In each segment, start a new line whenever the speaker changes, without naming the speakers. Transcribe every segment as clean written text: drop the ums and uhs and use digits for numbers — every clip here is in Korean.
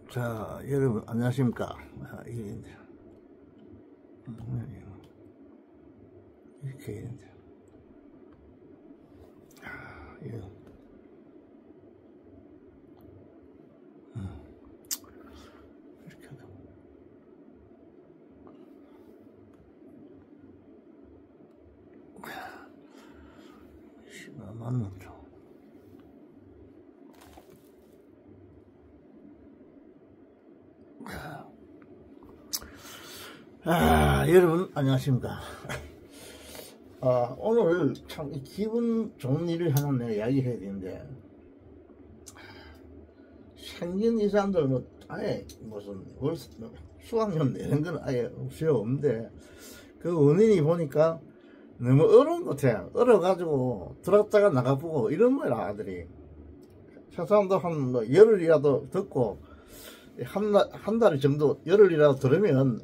자, 여러분 안녕하십니까. 이렇게 있는데 이렇게 하다 맞는다. 여러분 안녕하십니까. 오늘 참 기분 좋은 일을 하나 내가 이야기 해야 되는데, 생긴 이 사람들 뭐 아예 무슨 수학년 내는 건 아예 없는데, 그 원인이 보니까 너무 어려운 것 같아. 얼어가지고 들었다가 나가보고 이런 거야. 아들이 세상도 한 뭐 열흘이라도 듣고 한 달 정도 열흘이라도 들으면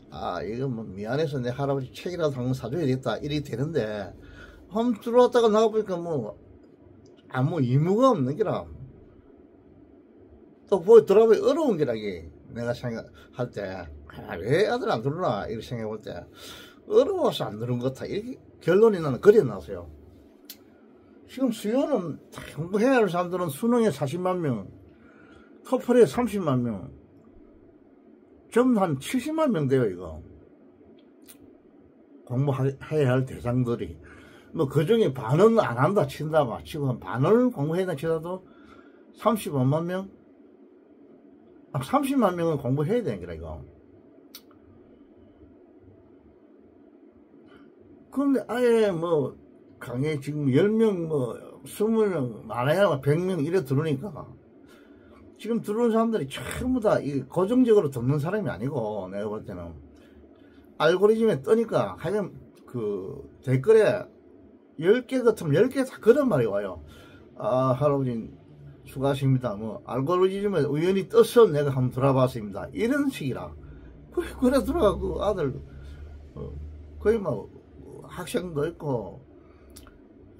이거 뭐 미안해서 내 할아버지 책이라도 한 권 사줘야겠다 이렇게 되는데, 한 들어왔다가 나가보니까 뭐 아무 의무가 없는 게라. 또 보여 들어보니 어려운 게라. 이게 내가 생각할 때 왜 아들 안 들으나 이렇게 생각해 볼 때 어려워서 안 들은 것 같아. 이렇게 결론이 나는 그래 나왔어요. 지금 수요는 공부해야 할 사람들은 수능에 40만 명, 토플에 30만 명, 전부 한 70만 명 돼요. 이거 공부해야 할 대상들이 뭐 그중에 반은 안 한다 친다 막 치고, 반을 공부해야 한다 치더라도 35만 명, 30만 명은 공부해야 되는 거라 이거. 근데 아예 뭐 강의 지금 10명 뭐 20명 많아야 100명 이래 들으니까, 지금 들어온 사람들이 전부 다 고정적으로 듣는 사람이 아니고, 내가 볼 때는 알고리즘에 뜨니까 하여간 그 댓글에 10개 같으면 10개 다 그런 말이 와요. 할아버지 수고하십니다. 뭐 알고리즘에 우연히 떠서 내가 한번 들어봤습니다. 이런 식이라. 그래 들어가고 아들 거의 뭐 학생도 있고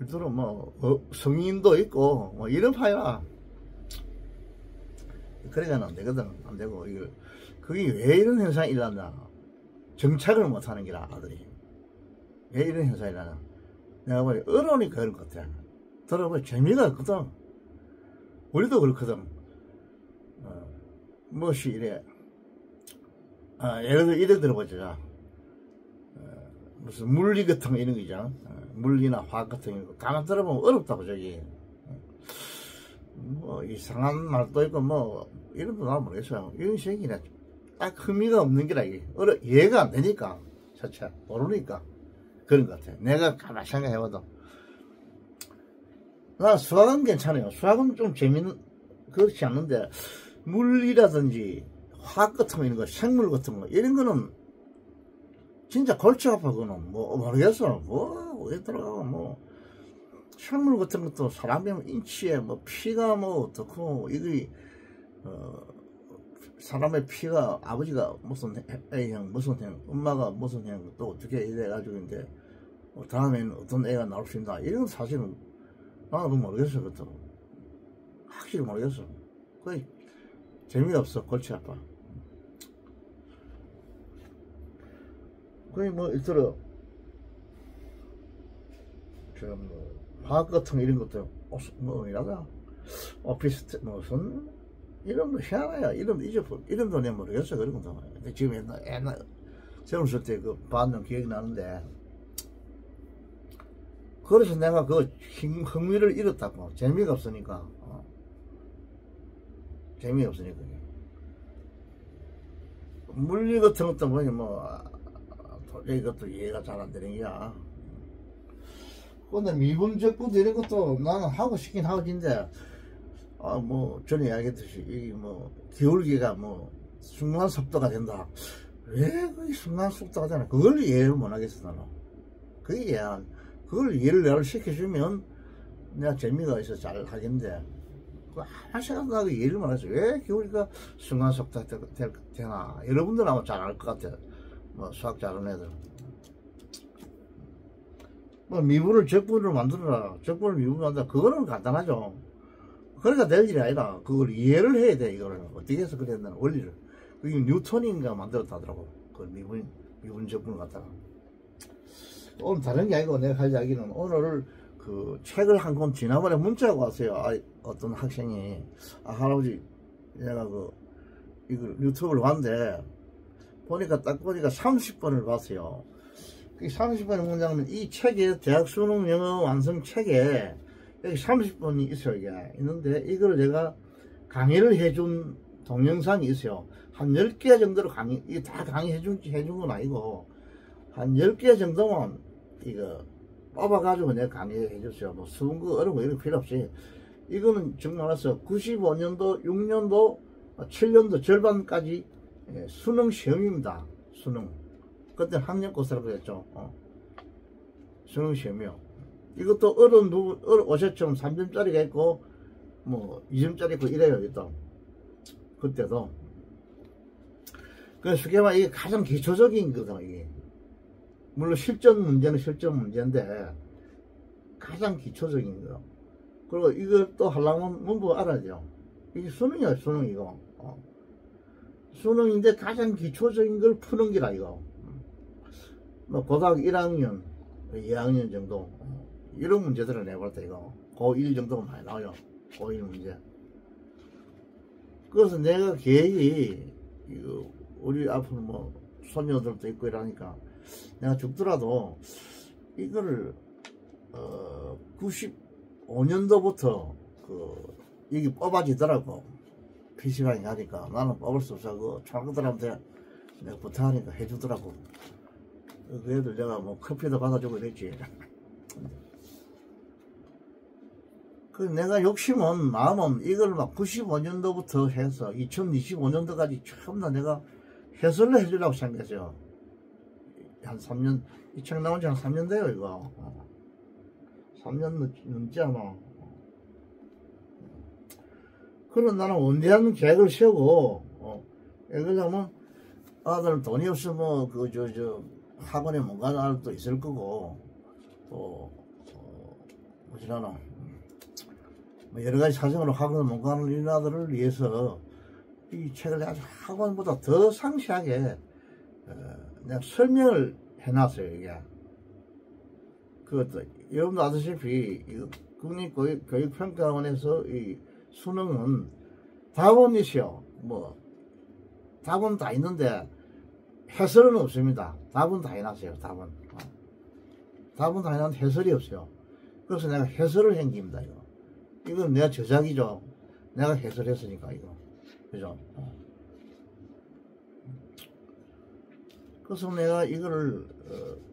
들어 뭐 성인도 있고 뭐 이런 파야. 그래가는 안 되거든. 안 되고 이거 그게 왜 이런 현상이 일어났나, 정착을 못하는 게라. 아들이 왜 이런 현상이 일어나. 내가 보니 어려우니까 그런 것 같아. 들어보니 재미가 없거든. 우리도 그렇거든. 무엇이 이래 예를 들어 이래 들어보자. 무슨 물리 같은 거 이런 거 있잖아. 물리나 화학 같은 거 가만 들어보면 어렵다고. 저기 뭐 이상한 말도 있고 뭐 이런 거 나 모르겠어요. 이런 식이네. 딱 흥미가 없는 게라. 이게 이해가 안 되니까, 자체 모르니까 그런 것 같아. 내가 가만히 생각해봐도 나 수학은 괜찮아요. 수학은 좀 그렇지 않는데, 물리라든지 화학 같은 거 이런 거, 생물 같은 거 이런 거는 진짜 골치 아파. 그거는 뭐 모르겠어. 뭐 왜 들어가고 뭐 생물 같은 것도 사람의 인치에 뭐 피가 뭐 어떻고, 이게 사람의 피가 아버지가 무슨 A형 무슨 형, 엄마가 무슨 형, 또 어떻게 이래가지고 이제 다음에는 어떤 애가 나올 수 있나, 이런 사실은 나도 모르겠어. 그것도 확실히 모르겠어. 거의 재미가 없어. 골치 아파. 거의 뭐 있더라. 지금 뭐 화학 같은 이런 것도 뭐 이라다 오피스텔 무슨 이런 거 희한해요. 이름도 잊어버려. 이름도 내가 모르겠어. 그런 것도. 근데 지금 옛날 젊었을 때 그 봤는 기억이 나는데, 그래서 내가 그 흥미를 잃었다고. 재미가 없으니까. 재미가 없으니까. 물리 같은 것도 보니 뭐 도저히 이것도 이해가 잘 안 되는 게야. 근데 미분적분 이런 것도 나는 하고 싶긴 하긴데, 뭐 전에 이야기했듯이 이 뭐 기울기가 뭐 순간 속도가 된다. 왜 그게 순간 속도가 되나? 그걸 이해를 못 하겠어 나는. 그걸 이해를 시켜주면 내가 재미가 있어 잘 하겠는데, 한 생각나고 이해를 못 하죠. 왜 기울기가 순간 속도가 되나? 여러분들 아마 잘 알 것 같아. 뭐 수학 잘하는 애들. 뭐 미분을 적분으로 만들어라. 적분을 미분으로 만들어라. 그거는 간단하죠. 그러니까 될 일이 아니라 그걸 이해를 해야 돼. 이거를 어떻게 해서 그랬나 원리를. 그게 뉴턴인가 만들었다더라고. 그 미분 적분을 갖다가. 오늘 다른 게 아니고 내가 할 이야기는 오늘 그 책을 한 권 지난번에 문자가 왔어요. 어떤 학생이 할아버지 내가 이걸 유튜브를 봤는데 딱 보니까 30번을 봤어요. 그 30번의 문장은 이 책에 대학 수능 영어 완성 책에 여기 30번이 있어요. 이게 있는데 이걸 내가 강의를 해준 동영상이 있어요. 한 10개 정도로 이게 다 강의해준 건 아니고 한 10개 정도만 이거 뽑아가지고 내가 강의해 줬어요. 뭐 수능 어려운 거 이런 거 필요 없이. 이거는 정말 말해서 95년도, 6년도, 7년도 절반까지 수능 시험입니다. 수능. 그때 학년고사라고 했죠. 수능 시험이요. 이것도 어려운 부분, 어제처럼 3점짜리가 있고, 뭐, 2점짜리 있고 이래요, 이것도. 그때도. 그래서 쉽게 말해, 이게 가장 기초적인 거다, 이게. 물론 실전 문제는 실전 문제인데, 가장 기초적인 거. 그리고 이것도 하려면 문부 알아야 돼요. 이게 수능이야, 수능, 이거. 수능인데 가장 기초적인 걸 푸는 게라, 이거. 뭐, 고등학교 1학년, 2학년 정도. 이런 문제들을 내볼 때, 이거. 고1 정도가 많이 나와요. 고1 문제. 그래서 내가 계획이, 이거, 우리 앞으로 뭐, 손녀들도 있고 이러니까, 내가 죽더라도, 이거를, 95년도부터, 이게 뽑아지더라고. PC방에 가니까. 나는 뽑을 수 없어. 친구들한테 내가 부탁하니까 해주더라고. 그 애들 내가 뭐 커피도 받아주고 이랬지. 그 내가 마음은 이걸 막 95년도부터 해서 2025년도까지 전부 다 내가 해설을 해주려고 생각했어요. 한 3년, 이 책 나온 지 한 3년 돼요, 이거. 3년 넘지 않아. 그럼 나는 원대한 계획을 세우고, 왜냐면 아들 돈이 없으면 학원에 못 가는 아들도 있을 거고, 또, 뭐지라노. 뭐 여러 가지 사정으로 학원을 못 가는 이런 아들을 위해서 이 책을 아주 학원보다 더 상세하게 내가 설명을 해놨어요, 이게. 그것도, 여러분도 아시다시피, 국립교육평가원에서 이 수능은 답은 있어요. 뭐, 답은 다 있는데, 해설은 없습니다. 답은 다 해놨어요, 답은. 답은 다 해놨는데 해설이 없어요. 그래서 내가 해설을 한 겁니다, 이거. 이건 내가 저작이죠. 내가 해설했으니까, 이거. 그죠? 그래서 내가 이거를,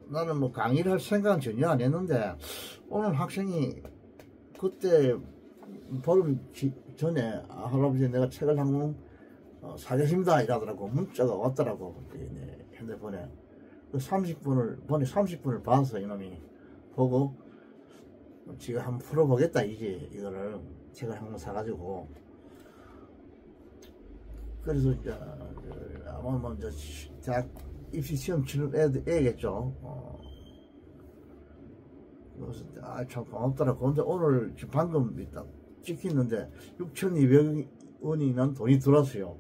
나는 뭐 강의를 할 생각은 전혀 안 했는데, 오늘 학생이 그때 보름 전에 할아버지 내가 책을 한 권 사겠습니다 이러더라고. 문자가 왔더라고. 핸드폰에. 그 30분을 봐서 이놈이 보고, 지가 한번 풀어보겠다, 이거를. 책을 한 권 사가지고. 그래서, 아마 뭐, 대학 입시 시험 치는 애겠죠. 그래서, 참 고맙더라고. 근데 오늘 지금 방금 딱 찍히는데, 6,200원이 난 돈이 들어왔어요.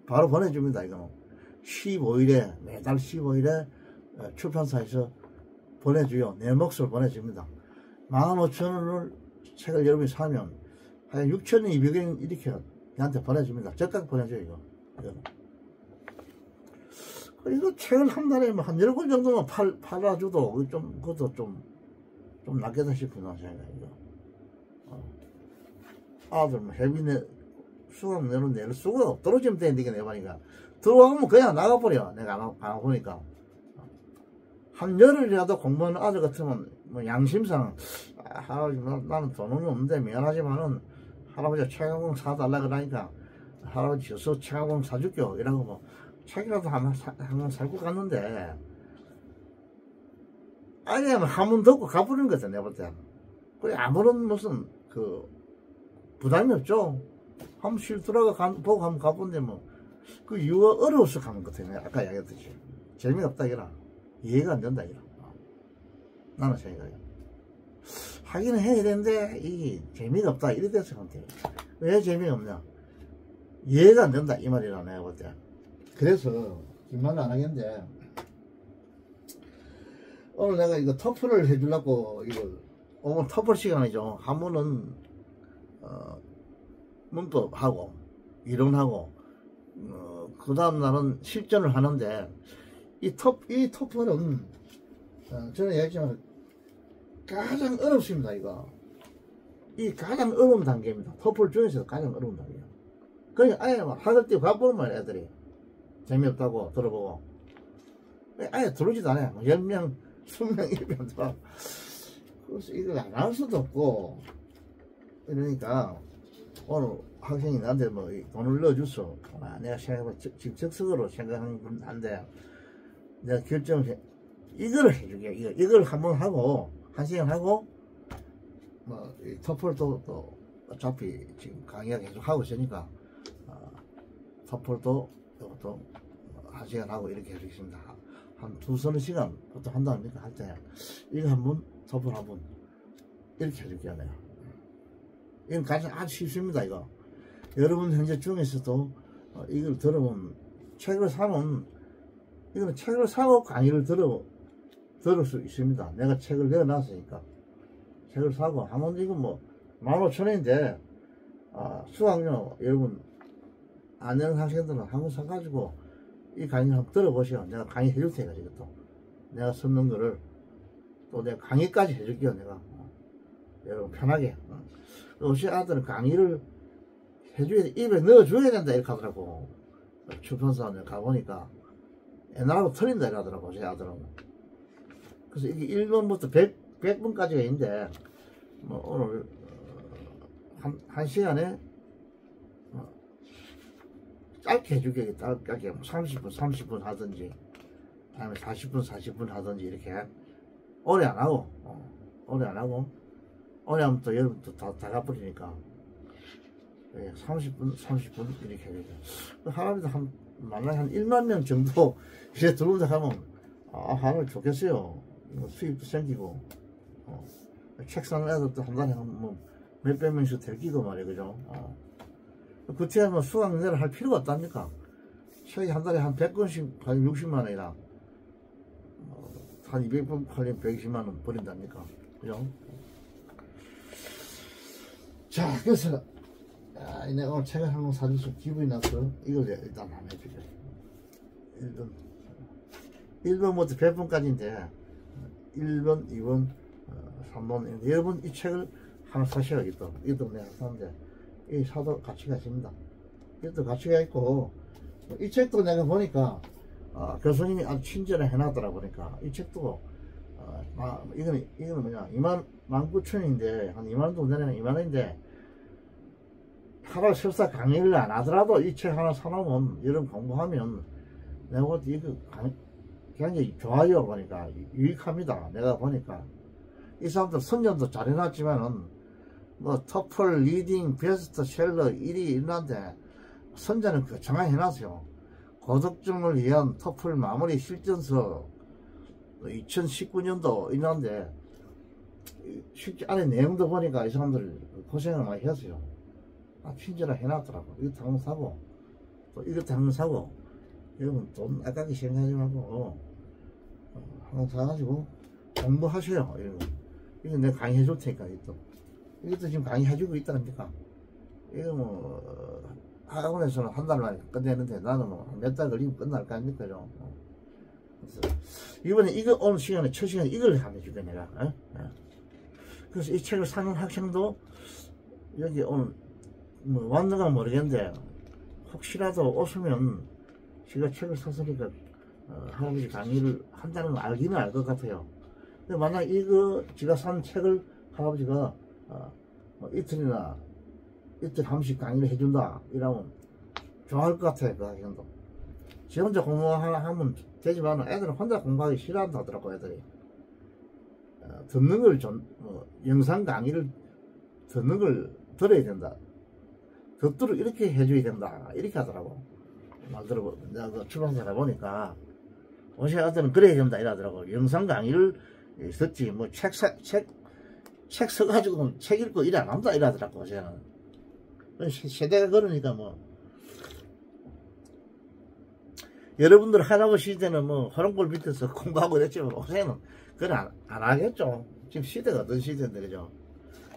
바로 보내줍니다, 이거는. 15일에, 매달 15일에 출판사에서 보내줘요. 내 몫을 보내줍니다. 15,000원을 책을 여러분이 사면, 한 6,200원 이렇게 얘한테 보내줍니다. 적각 보내줘요, 이거. 이거 책을 한 달에 한 10권 정도만 팔아줘도, 그것도 좀 낫겠다 싶구나, 생각해요. 아들, 회비 수강 낼 수가 없, 떨어지면 되는데, 이게 내보니까. 들어가면 그냥 나가버려, 내가 안 보니까. 한 열흘이라도 공부하는 아들 같으면, 뭐, 양심상, 할아버지, 나는 돈은 없는데, 미안하지만은, 할아버지가 책 한 권 사달라 그러니까, 할아버지, 저서 책 한 권 사줄게요. 이러고 뭐, 책이라도 한 권 살고 갔는데, 아니면 한 번 덮고 가버리는 거죠, 내가 볼 때. 그래, 아무런 무슨, 부담이 없죠. 한번 쉬더라가 보고 한번 가본데 뭐, 그 이유가 어려워서 가는 것 같아요. 아까 이야기했듯이. 재미가 없다, 이라. 이해가 안 된다, 이라. 나는 생각해요. 하기는 해야 되는데 이게 재미가 없다 이래 돼서 한테 왜 재미가 없냐, 이해가 안 된다 이 말이라 내가 볼 때. 그래서 긴 말은 안 하겠는데 오늘 내가 이거 터프를 해주려고 이거 오늘 터프 시간이죠. 한 번은 문법하고 이론하고 그 다음 날은 실전을 하는데 이 터프는 저는 얘기했지만 가장 어렵습니다. 이 가장 어려운 단계입니다. 터플 중에서 가장 어려운 단계예요. 그러니까 아예 막 학을 띄고 가보는 말이야. 애들이 재미없다고 들어보고 아예 들어오지도 않아요. 10명 20명 이러면 들어. 그래서 이걸 안 할 수도 없고 이러니까 오늘 학생이 나한테 뭐 돈을 넣어줬어. 내가 생각해보면 지금 적석으로 생각하는 한데 내가 결정을 이거를 해주게. 이걸 한번 하고 1시간 하고 뭐 터플도 또 어차피 지금 강의가 계속 하고 있으니까 터플도 이것도 1시간 하고 이렇게 해주겠습니다. 한 2-3시간 보통 한다니까 할 때 이거 한번 터플 한번 이렇게 해줄게요. 내가 이건 가장 아주 쉽습니다. 이거 여러분 현재 중에서도 이걸 들어보면 책을 사면 이거는 책을 사고 강의를 들을 수 있습니다. 내가 책을 내어놨으니까 책을 사고 하면 이거 뭐 15,000원인데 수강료 여러분 안 내는 학생들은 한번 사가지고 이 강의를 한번 들어보시오. 내가 강의 해줄 테니까 이것도 내가 썼는 거를 또 내가 강의까지 해줄게요. 내가 여러분 편하게. 어시 아들은 강의를 해줘야 돼. 입에 넣어줘야 된다 이렇게 하더라고. 출판사 가보니까 옛날하고 틀린다 이렇게 하더라고 제 아들은. 그래서 이게 1번부터 100번까지가 있는데 뭐 오늘 한 시간에 짧게 해주게. 짧게 30분 하든지 아니면 40분 하든지 이렇게 오래 안 하고 오래 하면 또 여러분 또 다 가버리니까 30분 이렇게 해야죠. 하루에도 만약에 한 1만 명 정도 이제 들어온다 하면 하루 좋겠어요. 수입도 생기고 책 사는 애들도 한 달에 뭐 몇백 명씩 들기고 말이에요. 그죠? 그때 뭐 수강료를 할 필요가 없답니까? 책이 한 달에 한 100권씩 팔리면 60만원이라 한 200권 팔리면 120만원 버린답니까? 그죠? 자, 그래서 내가 오늘 책을 한 권 사줘서 기분이 나서 이걸 일단 한번 해줄게요. 1번부터 100번까지인데 1번, 2번, 3번, 여러분 이 책을 하나 사셔야겠다. 이것도 내가 사는데 이 사도 가치가 있습니다. 이것도 가치가 있고 이 책도 내가 보니까 교수님이 아주 친절히 해놨더라. 보니까 이 책도 이거는 뭐냐 19,000원인데 한 2만원 내면 2만원인데 하루 설사 강의를 안 하더라도 이 책 하나 사놓으면 여러분 공부하면 내가 볼 때 이거 굉장히 좋아요. 보니까 유익합니다. 내가 보니까 이 사람들 선전도 잘 해놨지만은 뭐 터플, 리딩, 베스트셀러 1위 있는데 선전은 거창하게 해놨어요. 고득점을 위한 터플 마무리 실전서 2019년도 있는데 실제 안에 내용도 보니까 이 사람들 고생을 많이 했어요. 친절하게 해놨더라고. 이것도 한번 사고 또 이것도 한번 사고 여러분 돈 아깝게 생각하지 말고 한번 사가지고 공부하세요. 이거 내가 강의 해줄 테니까 이것도 지금 강의 해주고 있다니까. 이거 뭐 학원에서는 한 달 만에 끝내는데 나는 뭐 몇 달 걸리면 끝날 거 아닙니까? 그래서 이번에 이거 오늘 시간에 첫 시간에 이걸 한번 해줄게 내가. 그래서 이 책을 사는 학생도 여기 오늘 뭐 왔는가 모르겠는데 혹시라도 오시면 제가 책을 샀으니까 할아버지 강의를 한다는 걸 알기는 알 것 같아요. 근데 만약 이거 제가 산 책을 할아버지가 뭐 이틀 한 번씩 강의를 해준다 이러면 좋아할 것 같아요. 그 학생도 지 혼자 공부하면 되지만 애들은 혼자 공부하기 싫어한다 하더라고. 애들이 듣는 걸 영상 강의를 듣는 걸 들어야 된다. 듣도록 이렇게 해줘야 된다 이렇게 하더라고. 말 들어보 내가 그 출판사에 보니까 어제 아들은 그래야 된다 이러더라고. 영상 강의를 있었지. 뭐 책 써가지고 책 읽고 일 안 한다 이러더라고. 저는 세대가 그러니까 뭐 여러분들 할아버지 시대는 뭐 화롱불 밑에서 공부하고 이랬지만 요새는 그건 안 하겠죠. 지금 시대가 어떤 시대인데 그죠.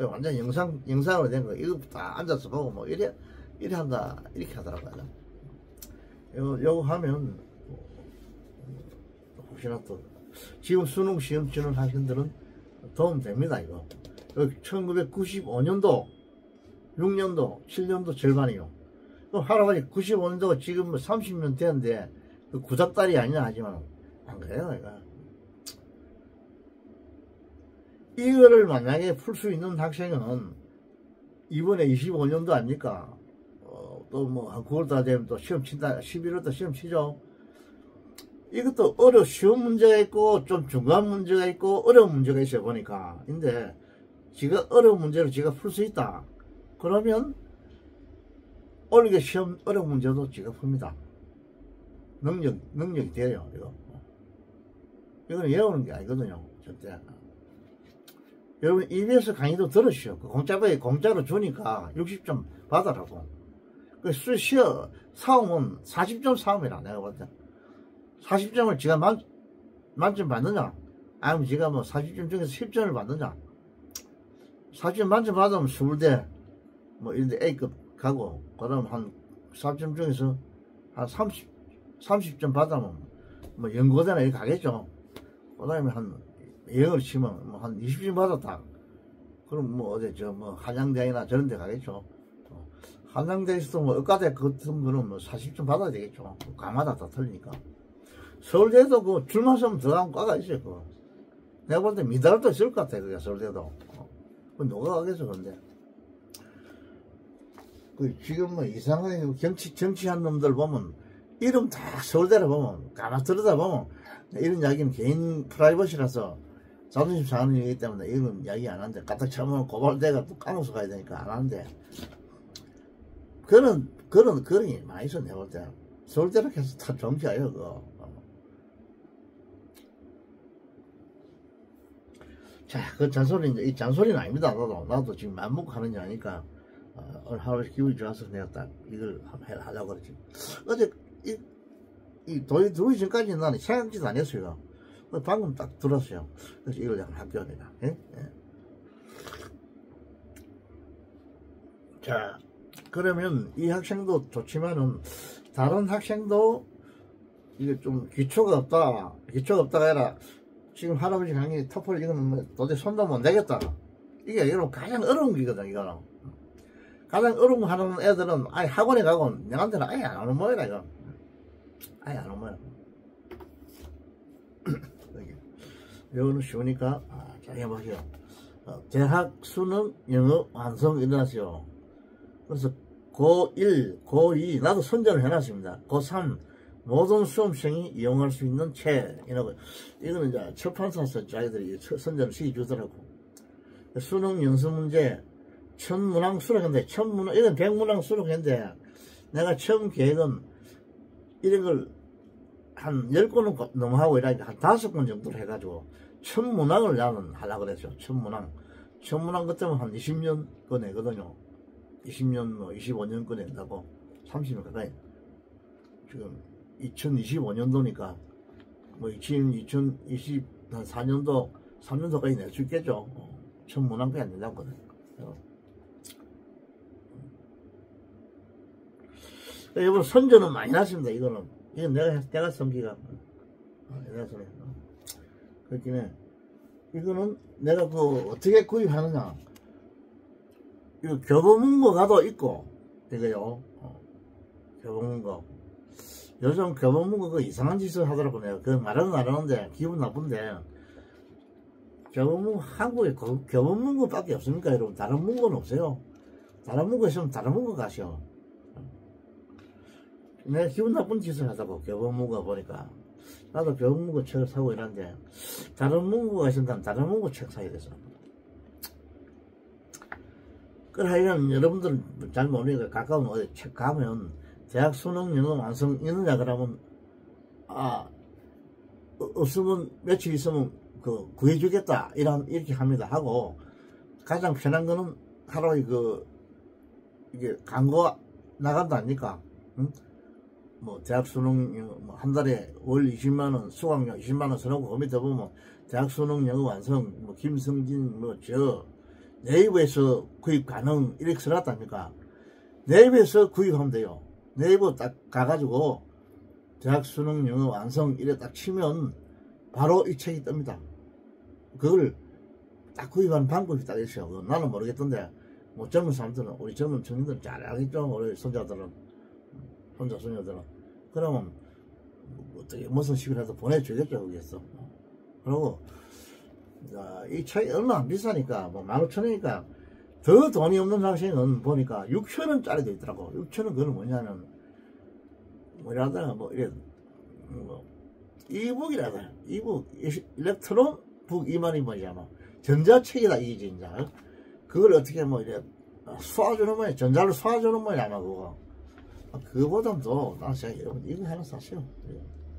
완전 영상으로 된 거 이거 다 앉아서 보고 뭐 이래 한다 이렇게 하더라고요. 요거 하면 혹시나 또 지금 수능 시험 치는 학생들은 도움 됩니다. 이거 1995년도 6년도 7년도 절반이요. 할아버지 95년도가 지금 30년 됐는데 그 구닥다리 아니냐 하지만 안 그래요. 이거를 만약에 풀 수 있는 학생은 이번에 25년도 아닙니까? 또 뭐 한 9월달 되면 또 시험 친다. 11월달 시험 치죠. 이것도 쉬운 문제가 있고 좀 중간 문제가 있고 어려운 문제가 있어요 보니까. 근데 지가 어려운 문제를 지가 풀 수 있다. 그러면 올게 시험 어려운 문제도 지가 풉니다. 능력이 돼요. 이거는 외우는 게 아니거든요. 절대. 여러분 EBS 강의도 들으시오. 그 공짜로 주니까 60점 받아라고. 그 사움은 40점 사움이라 내가 볼 때. 40점을 지가 만점 받느냐? 아니면 지가 뭐 40점 중에서 10점을 받느냐? 40점 만점 받으면 20대 뭐 이런데 A급 가고 그다음 한 40점 중에서 한 30점 받으면 뭐 연고대나 이렇게 가겠죠. 그다음에 한 영어를 치면 뭐 한 20점 받았다. 그럼 뭐 어디 뭐 한양대학이나 저런 데 가겠죠. 한양대에서도 뭐 의과대 같은 거는 뭐 40점 받아야 되겠죠. 과마다 다 틀리니까. 서울대도 그 줄만 서면 들어가면 과가 있어요. 그거. 내가 볼 때 미달도 있을 것 같아. 그게 서울대도. 그 누가 가겠어 근데. 그 지금 뭐 이상하게 정치한 놈들 보면 이름 다 서울대라 보면 가만 들여다 보면 이런 이야기는 개인 프라이버시라서 자존심 상하는 얘기 때문에 이런 이야기 안 하는데 까딱 쳐면 고발대가 또 까먹어서 가야 되니까 안 하는데 그런 게 많이 있어. 내가 볼 때 서울대로 해서 다 정치하여 그거. 자, 그 잔소리는 이 잔소리는 아닙니다. 나도 지금 맘먹고 하는 게 아니까 오늘 하루 기분이 좋아서 내가 딱 이걸 한번 하려고 그러지. 어제 이 도이 들어오기 전까지는 나는 생각지도 안 했어요. 방금 딱 들었어요. 그래서 이걸 한번 할게요 내가. 예? 예. 자, 그러면 이 학생도 좋지만은 다른 학생도 이게 좀 기초가 없다가 아니라 지금 할아버지 강의 토플 이거는 뭐 도대체 손도 못 내겠다. 이게 여러분 가장 어려운 기거든 이거는. 가장 어려운 거 하는 애들은 아예 학원에 가고 내한테는 아예 안 오는 모양이라 이거. 아예 안 오는 모양. 이거는 쉬우니까 잘 해보세요. 대학 수능 영어 완성 일어나세요. 그래서 고1, 고2 나도 선전을 해놨습니다. 고3 모든 수험생이 이용할 수 있는 책 이거는 이제 출판사에서 자기들이 선전을 시켜주더라고. 수능 연습 문제 천문항 수록인데 이건 100문항 수록인데 내가 처음 계획은 이런 걸 한 10권은 너무 하고 이러니까 한 5권 정도로 해가지고 천문항을 나는 하려고 그랬죠. 천문항 그때면 한 20년 거 내거든요. 20년 뭐 25년 거 낸다고 30년 가까이. 지금 2025년도니까 뭐 2024년도 3년도까지 낼 수 있겠죠. 천문항까지 안 된다고 거든. 이번 선전은 많이 났습니다. 이건 내가 성기가 내가 소리. 그렇긴 이거는 내가 어떻게 구입하느냐. 이거 교보문고가도 있고 이거요. 교보문고. 요즘 교보문고 그 이상한 짓을 하더라고. 내가 그 말은 안 하는데 기분 나쁜데 교보문고 한국에 교보문고밖에 없습니까 여러분? 다른 문고는 없어요. 다른 문고 있으면 다른 문고 가시오. 내가 기분 나쁜 짓을 하다고 교보문고 보니까 나도 교보문고 책을 사고 이러는데 다른 문고가 있으면 다른 문고 책 사야 돼서. 그러하여간 여러분들 잘 모르니까 가까운 어디 책 가면 대학 수능 영어 완성 있느냐 그러면 없으면 며칠 있으면 구해주겠다 이렇게 합니다. 하고 가장 편한 거는 하루에 이게 광고 나간다 아닙니까? 응? 뭐 대학 수능 뭐 한 달에 월 20만원 수강료 20만원 써놓고 그 밑에 보면 대학 수능 영어 완성 뭐 김성진 뭐 저 네이버에서 구입 가능 이렇게 써놨답니까? 네이버에서 구입하면 돼요. 네이버 딱 가가지고 대학 수능 영어 완성 이래 딱 치면 바로 이 책이 뜹니다. 그걸 딱 구입하는 방법이 딱 있어요. 나는 모르겠던데 뭐 젊은 사람들은 우리 젊은 청년들은 잘 알겠죠. 우리 손자들은 손자 손녀들은 그러면 어떻게 무슨 식으로 해서 보내주겠죠. 거기에서. 그리고 이 책이 얼마 안 비싸니까 뭐 15,000원이니까 더 돈이 없는 당시에는 보니까 6,000원짜리도 있더라고. 6,000원 그건 뭐냐면 뭐라다가 뭐 이래 뭐 이북이라다. 이북 일렉트론 북 이 말이 뭐냐면 전자책이다 이게 이제 그걸 어떻게 뭐 이래 쏘아주는 모양 전자를 쏘아주는 모양 아마 그거 그거보다도 나 제가 여러분 이거 하나 샀어요.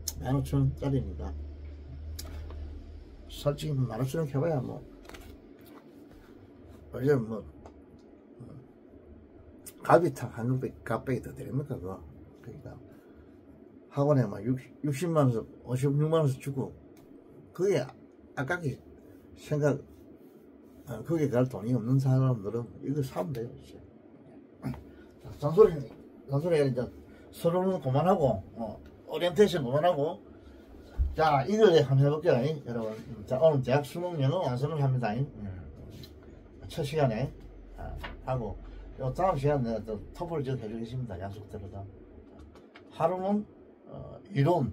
15,000원짜리니까 솔직히 15,000원 해봐야 뭐 어제 뭐 갈비탕 한 값백이 더 드립니까 그거. 그러니까 학원에 막 60만원에서 56만원에서 주고 그게 아깝게 생각 거기에 갈 돈이 없는 사람들은 이거 사면 돼요. 잔소리 이제 서로는 그만하고 오리엔테이션 그만하고 자 이걸 한번 해볼게요 여러분. 자 오늘 대학 수능 영어 완성을 합니다. 첫 시간에 하고 요 다음 시간에 또 토플 좀 해주겠습니다. 약속대로다. 하루는 이론,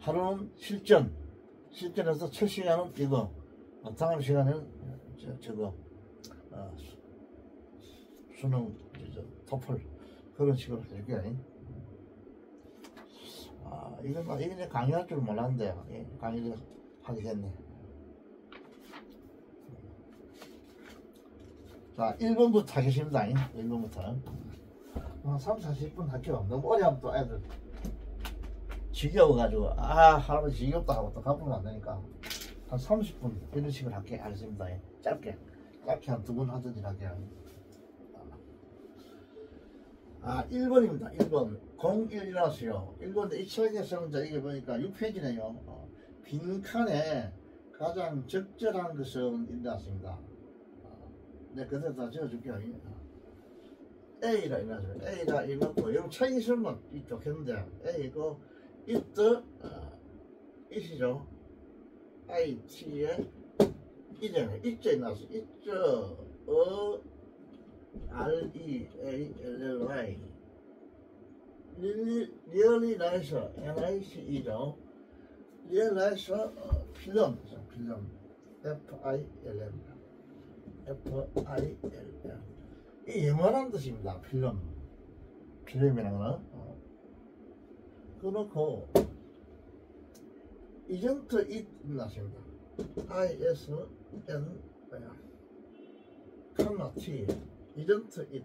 하루는 실전에서 첫 시간은 이거, 다음 시간에는 저거 수능 토플 그런 식으로 해줄게요. 이게 강의할 줄 몰랐는데 강의를 하게 됐네. 자 1번부터 하겠습니다. 1번부터 3, 40분 할게요. 너무 오래 하면 또 애들 지겨워가지고 할아버지 지겹다 하고 또 가보면 안되니까 한 30분 이런 식으로 하겠습니다. 짧게 한 2번 하든지 할게요. 1번입니다. 1번 01이라서요. 1번 이 책에서는 이게 보니까 6페이지네요. 빈칸에 가장 적절한 것은 이렇습니다. 네, 그대로 다 적어줄게요. A라 이래서 A라 이렇고 여기 책이 있으면 좋겠는데 A고 it it이죠. IT에 이제 it에 나서 it REALLY really nice NICE죠. really nice 필름 FILM 이 영원한 뜻입니다. 필름이라는 거는 그렇고 isn't it 났습니다. ISN 칸나 T isn't it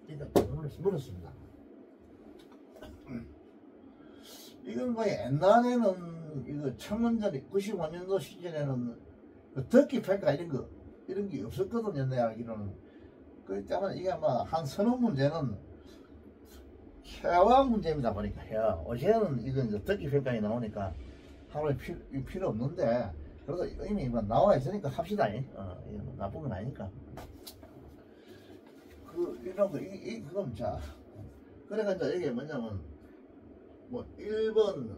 이렇게 물었습니다. 이건 뭐 옛날에는 이거 1000년짜리 95년도 시절에는 그 듣기 평가 이런 게 없었거든요. 내 알기로는. 그렇기 때문에 이게 아마 한 서너 문제는 회화 문제입니다. 보니까 어제는 이건 이제 듣기 평가에 나오니까 하루에 필요 없는데 그래도 이미 나와 있으니까 합시다. 이거 나쁜 건 아니니까. 이런 거 그럼 자 그래가 이제 이게 뭐냐면 뭐 1번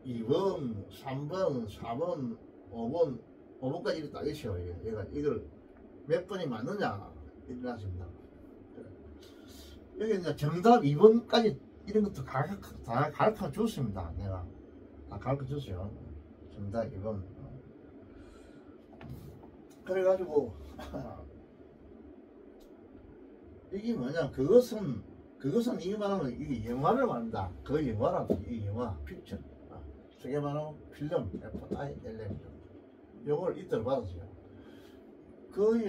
2번 3번 4번 5번까지 이렇게 딱 있어요. 얘가 이걸 몇 번이 맞느냐 이러십니다. 여기 이제 정답 2번까지 이런 것도 다 가르쳐 줬습니다. 내가 다 가르쳐 줬어요. 정답 2번. 그래가지고 이게 뭐냐 그것은 이게 말하면 이게 영화를 말한다. 그 영화라고 이 영화 픽처. 저게 말하면 필름 FILM. 요걸 이틀 받았어요. 그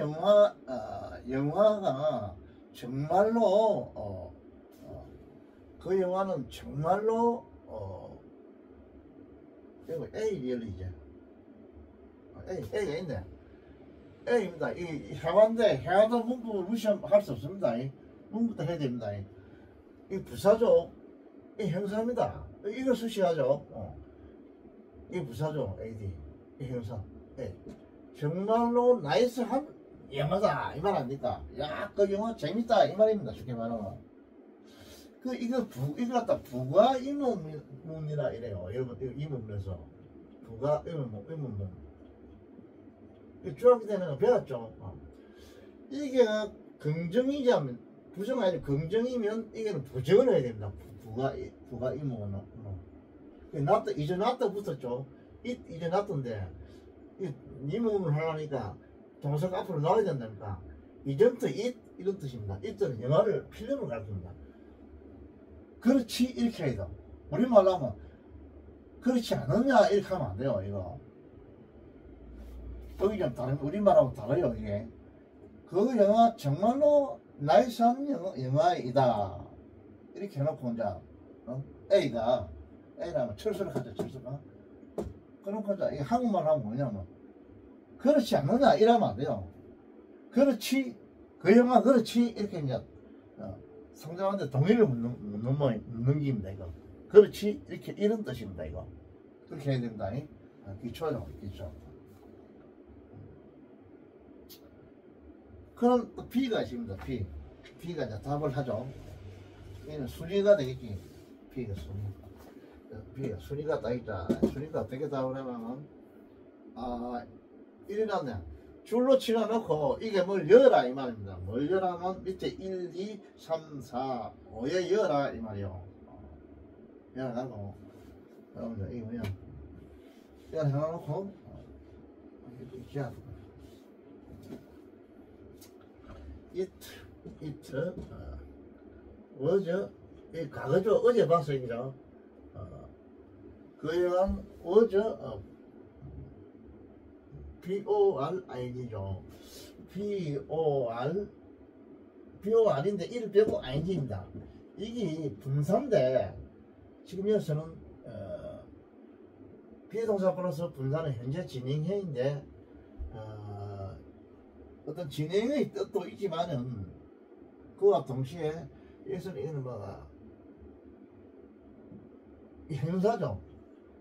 영화가 정말로 그 영화는 정말로 이거 A 리얼이죠. A가 있네. A입니다. 이 해완데 해와도 문법을 무시할 수 없습니다. 문법도 해야 됩니다. 이 부사죠. 이 형사입니다. 이걸 수시하죠. 이 부사죠. AD. 이 형사. A. 정말로 나이스한 영화다. 이 말 아닙니까? 야, 그 영화 재밌다. 이 말입니다. 쉽게 말하면. 이거 갖다 부가 의문문이라 이래요. 의문문에서. 부가 의문문. 중학교 때는 배웠죠. 이게 긍정이자면, 부정이 아니라 긍정이면 이게는 부정을 해야 됩니다. 부가 의문문. 이제 놨다 붙었죠. 이제 놨던데, 의문문을 하려니까 동사가 앞으로 나와야 된다니까. 이전부터 이런 뜻입니다. 이때는 영화를 필름을 가르칩니다. 그렇지 이렇게 해야 돼. 우리말로 하면 그렇지 않느냐 이렇게 하면 안 돼요. 이거 여기 좀 다른 우리말하고 달라요. 이게 그 영화 정말로 나이스한 영화이다 이렇게 해놓고 이제 A라면 철수를 하죠. 철수가 그러니까 이제 한국말 하면 뭐냐면 그렇지 않느냐 이러면 안 돼요. 그렇지 그 영화 그렇지 이렇게 이제 상대방한테 동의를 묻는 기입니다. 이거 그렇지 이렇게 이런 뜻입니다. 이거 그렇게 해야 된다. 기초죠. 기초. 그럼 또 B가 있습니다. B가 이제 답을 하죠. 얘는 순위가 되겠지. B가 순위가 딱 있다. 순위가 어떻게 답을 하면 이래놨네. 줄로 치러놓고 이게 뭘 열라 이 말입니다. 뭘 열라면 밑에 1, 2, 3, 4, 5에 열라 이 말이요. 열어가고 여러분들 이거 뭐냐 열어놓고 이렇게 it was 이 과거죠. 어제 봤어요. 그죠? 그 영화 was BORID죠. BOR인데 1을 빼고 ING입니다. 이게 분사인데 지금 여기서는 비동사 플러스 분사는 현재 진행형인데 어떤 진행의 뜻도 있지만은 그와 동시에 여기서는 이거는 뭐가 형사죠.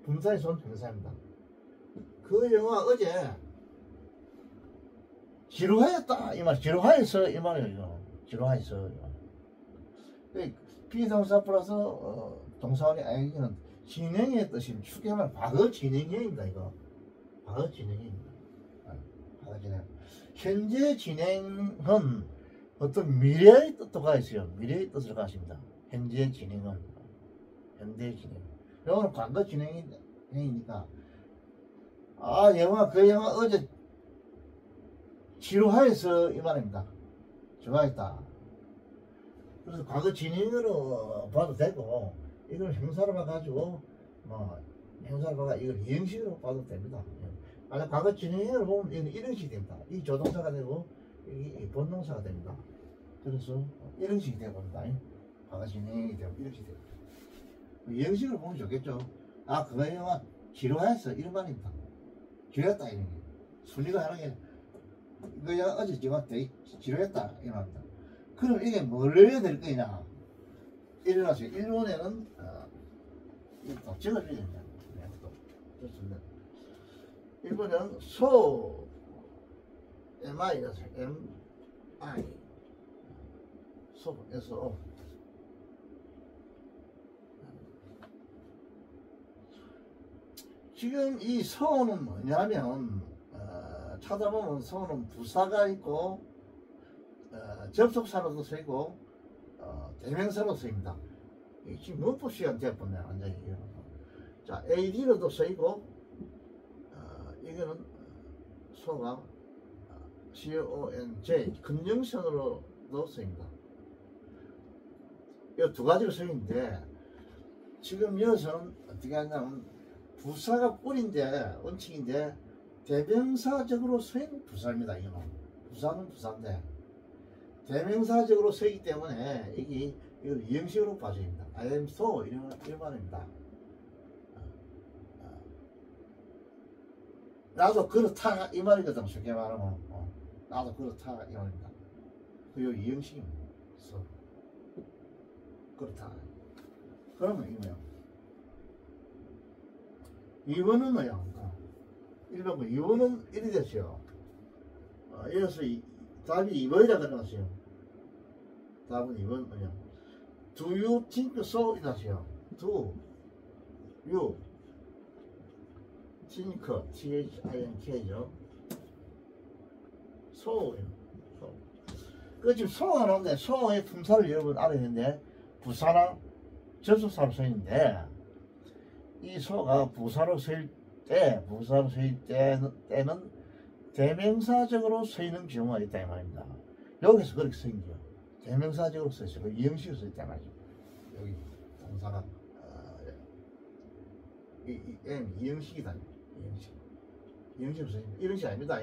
분사의 손 형사입니다. 그 영화 어제 지루하였다 이 말. 지루하였어 이 말이에요. 지루하였어. 비동사 플러스 동사원의 ING는 진행의 뜻입니다. 쉽게 말하면 과거 진행형입니다. 이거 과거 진행형입니다. 과거 진행. 현재 진행은 어떤 미래의 뜻도 가 있어요. 미래의 뜻을 가십니다. 현재 진행은 현재 진행. 이거는 과거 진행이니까 그 영화 어제 지루하여서 이 말입니다. 좋아했다. 그래서 과거 진행으로 봐도 되고 이걸 형사로 봐가지고 형사로 봐가 이걸 이형식으로 봐도 됩니다. 만약 과거 진행으로 보면 이건 이형식이 됩니다. 이 조동사가 되고 이 본동사가 됩니다. 그래서 이형식이 되어버립니다. 과거 진행이 되고 이형식이 되고 이형식으로 보면 좋겠죠. 그 영화 지루하였어 이런 말입니다. 지루했다 이런 게 순위가 하는 게 그 영화 어제 지루했다 이 말입니다. 그럼 이게 뭘 해야 될 거냐? 일어나서 일본에는 또 적어줘야 된다. 좋습니다. 일본은 MI에서 MI 소에서 지금 이 서는 뭐냐면 찾아보면 서는 부사가 있고 접속사로도 쓰이고 대명사로 쓰입니다. 지금 문법 시간 되었네 완전히. 자 AD로도 쓰이고 이거는 소가 CONJ 긍정선으로도 쓰입니다. 이 두 가지로 쓰이는데 지금 여기서는 어떻게 하냐면 부사가 뿌리인데 원칙인데 대명사적으로 쓰인 부사입니다. 이거는 부사는 부사인데 대명사적으로 쓰이기 때문에 이걸 이형식으로 봐줍니다. I am so 이런 말입니다. 나도 그렇다 이 말이거든. 쉽게 말하면 나도 그렇다 이 말입니다. 그 이형식입니다. 그렇다. 그러면 이거요. 2번은 뭐야? 1번 2번은 이리 됐어요. 이래서 답이 2번이라 그래놨어요. 답은 2번 뭐냐? Do you think so? 이라서요. Do you think T-H-I-N-K죠. so. 그 지금 so가 나오는데 so의 품사를 여러분 알아야 되는데 부사랑 접속사로 쓰이는데 이 so가 부사로 쓰일 때는 대명사적으로 쓰이는 경우가 있다 이 말입니다. 여기서 그렇게 쓰인 거예요. 대명사적으로 쓰였어요. 그 이형식으로 쓰였다 말이죠. 여기 동사가 이형식이다. 이형식으로 쓰입니다. 이형식 아닙니다.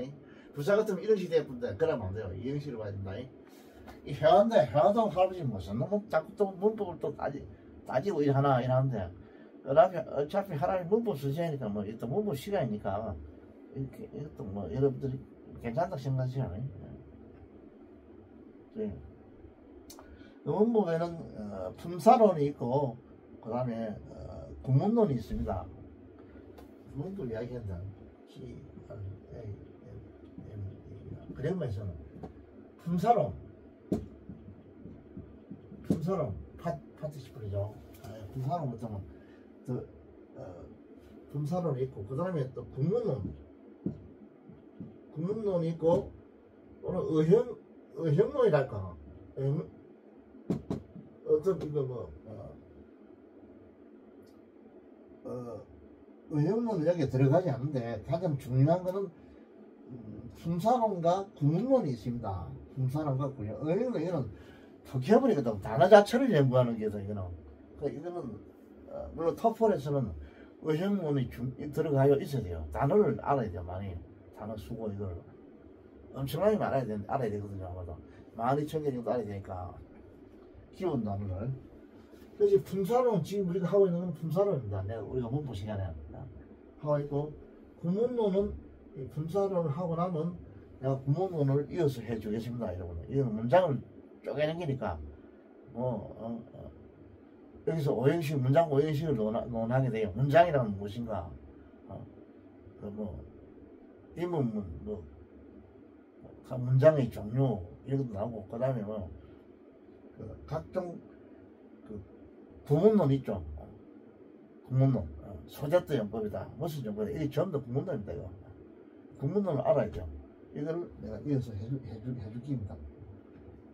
부사 같으면 이형식 되는데 그러면 안 돼요. 이형식으로 봐야 된다. 이 회화동 할아버지 무슨 놈 자꾸 또 문법을 또 따지고 이러는데 어차피 하나님 문법 쓰시니까 뭐 이것도 문법 시간이니까 이것도 뭐 여러분들이 괜찮다고 생각하시잖아요. 네. 문법에는 품사론이 있고 그 다음에 구문론이 있습니다. 문법 이야기한다. 그래서는 품사론 파티시플이죠. 품사론 같으면 품사론이 있고 그 다음에 또 구문론이 있고 또는 의형론이랄까. 어떤 이거 의형론은 여기에 들어가지 않는데 가장 중요한 거는 품사론과 구문론이 있습니다. 품사론과 구문론. 의형론 이거는 포켓블이거든. 단어 자체를 연구하는 게서 이거는. 이거는 물론 토플에서는 의형론이 들어가요 있어야 돼요. 단어를 알아야 돼요. 많이 단어 수고 이걸 엄청나게 알아야 되거든요. 아마도 12,000개 정도 알아야 되니까 기본 단어를. 그래서 품사론 지금 우리가 하고 있는 건 품사론입니다. 우리가 문법 시간에 하고 있고 구문론은 품사론을 하고 나면 내가 구문론을 이어서 해주겠습니다. 여러분 이건 문장을 쪼개는 거니까 여기서 오형식 문장 오형식을 논하게 돼요. 문장이란 무엇인가? 인문문 문장의 종류 이런 것도 나오고 그 다음에 각종 구문론 있죠. 구문론 소재도 연법이다. 무슨 연법이다. 이게 전부 다 구문론입니다. 이거. 구문론을 알아야죠. 이걸 내가 이어서 해줄 기입니다.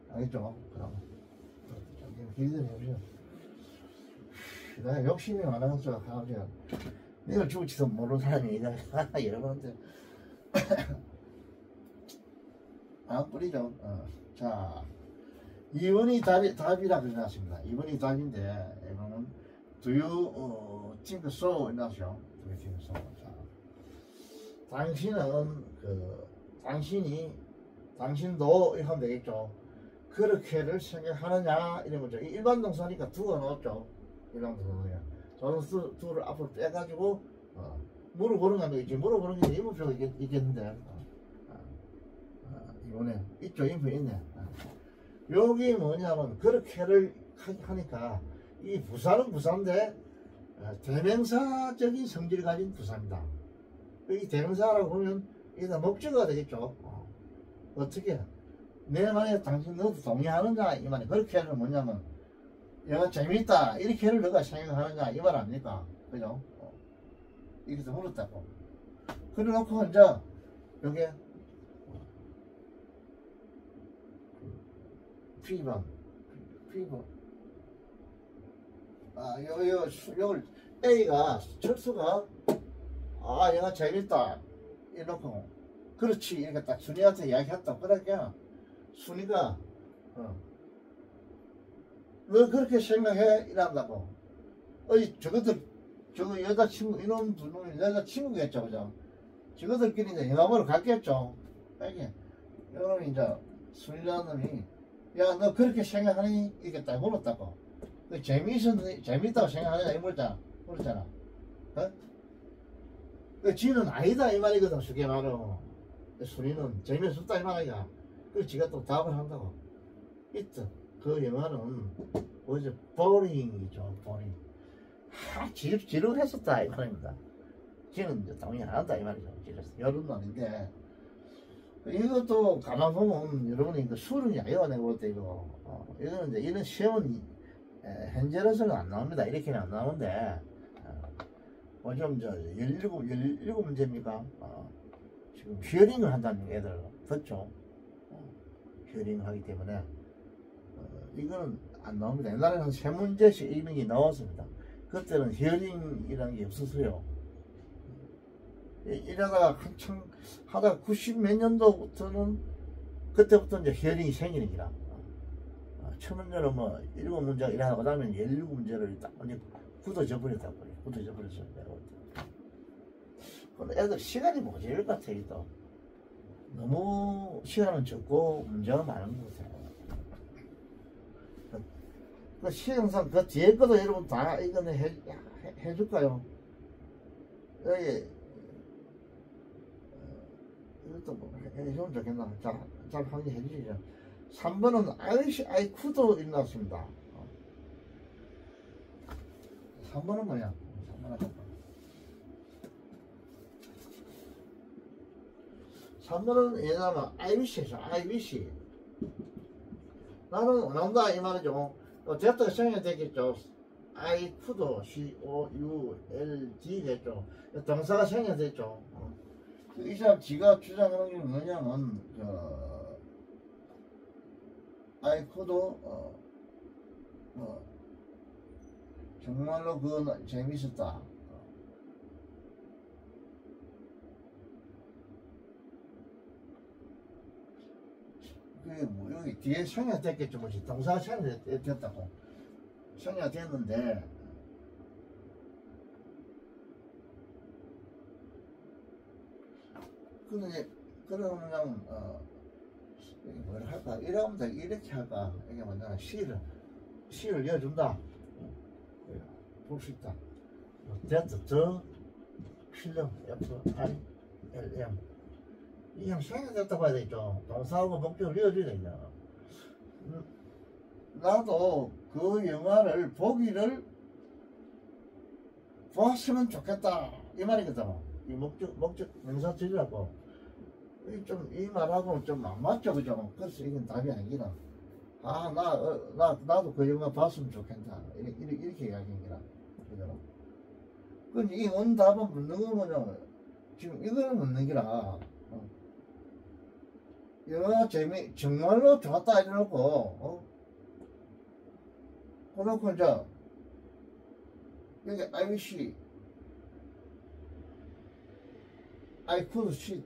알겠죠? 그럼 기대를 해보세요. 내가 욕심이 많아서 하죠. 내가 죽을지도 모르는 사람이 여러분한테 뿌리죠. 자, 2번이 답이라 그려놨습니다. 2번이 답인데 이거는 Do you think so? 이라죠. Do you think so? 자, 당신도 이렇게 하면 되겠죠. 그렇게를 생각하느냐 이런 거죠. 일반 동사니까 두가 나왔죠. 일반 동사야. 저는 두를 앞으로 빼가지고 물어보는 거 아니겠지. 물어보는 게 의문표가 있겠는데 이번에 있죠. 인표 있네. 여기 뭐냐면 그렇게를 하니까 이 부사는 부사인데 대명사적인 성질을 가진 부사입니다. 이 대명사라고 보면 일단 목적어가 되겠죠. 어떻게 내 말에 당신 너도 동의하느냐 이 말이. 그렇게는 뭐냐면 얘가 재밌다 이렇게를 너가 생각하느냐 이 말 아닙니까? 그죠? 이렇게 해서 물었다고. 그래 놓고 이제 여기 P번 요걸 A가 철수가 얘가 재밌다 이렇고 그렇지 이렇게 딱 순이한테 이야기했다. 그러니까 순이가 너 그렇게 생각해 이란다고. 저거 여자친구 이놈 두 놈이 여자친구겠죠. 그죠? 저거들끼리 이제 영화보러 갔겠죠. 이게 이놈이 이제 순이라는 놈이 야 너 그렇게 생각하니 이렇게 딱 물었다고. 그 재밌다고 생각하냐 이 물었잖아. 그 지는 아니다 이 말이거든. 쉽게 말하면 순위는 재미없다 이 말이야. 그 지가 또 답을 한다고. 있죠. 그 영화는 뭐죠? 보링이죠. 보링. 지루했었다 이 말입니다. 지는 이제 당연히 안 한다 이 말이죠. 여름도 아닌데. 이것도 가만 보면 여러분이 그 술은 야기가 내가 볼 때 이거 이거는 이제 이런 시험은 현재로서는 안 나옵니다. 이렇게는 안 나오는데 뭐좀 17문제입니까? 지금 히어링을 한다는 애들 듣죠? 히어링을 하기 때문에 이거는 안 나옵니다. 옛날에는 3문제씩 이런 게 나왔습니다. 그때는 히어링이라는 게 없었어요. 이러다가 한창 하다가 90 몇 년도부터는 그때부터 이제 히어링이 생기는 기라. 첫 문제는 뭐 7문제 이래 하고 그다음에 17문제를 딱 완전 굳어져 버렸다. 굳어져 버렸어요. 근데 애들 시간이 모자랄 것 같아. 또 너무 시간은 적고 문제가 많은 것 같아요. 그 시험상 그 뒤에 것도 여러분 다 이거는 해줄까요? 여기 이것도 뭐 해주면 좋겠나? 잘 확인해 주시죠. 3번은 아이시 아이쿠도 일어났습니다. 3번은 뭐야? 3번은 얘나마 IBC에서 IBC. 나는 원한다 이 말이죠. 됐다가 생각이 되겠죠. 아이쿠도 COULD겠죠. 동사가 생각이 됐죠. 이 사람 지가 주장하는 게 뭐냐면 아이쿠도 정말로 그건 재밌었다. 그게 뭐 여기 뒤에 생략 됐겠죠. 뭐지 동사가 생략 됐다고 생략 됐는데 근데 그러면 뭘 할까? 이러면 이렇게 할까? 이게 뭐냐? C를 이어준다. 볼 수 있다. that 더 필름 FILM 이게 생략됐다고 해야 되죠. 동사하고 목적을 이어줘야 되냐. 나도 그 영화를 보기를 보았으면 좋겠다 이 말이거든. 이 목적 명사 줄이라고 이 말하고는 좀 안 맞죠, 그죠? 그래서 이건 답이 아니기라. 나도 그 영화 봤으면 좋겠다 이렇게 이야기하기라. 그죠? 근데 이 원답은 묻는 거는 지금 이거는 묻는 기라. 영화 정말로 좋았다 이래놓고 그렇고 이제 여기 IBC I could see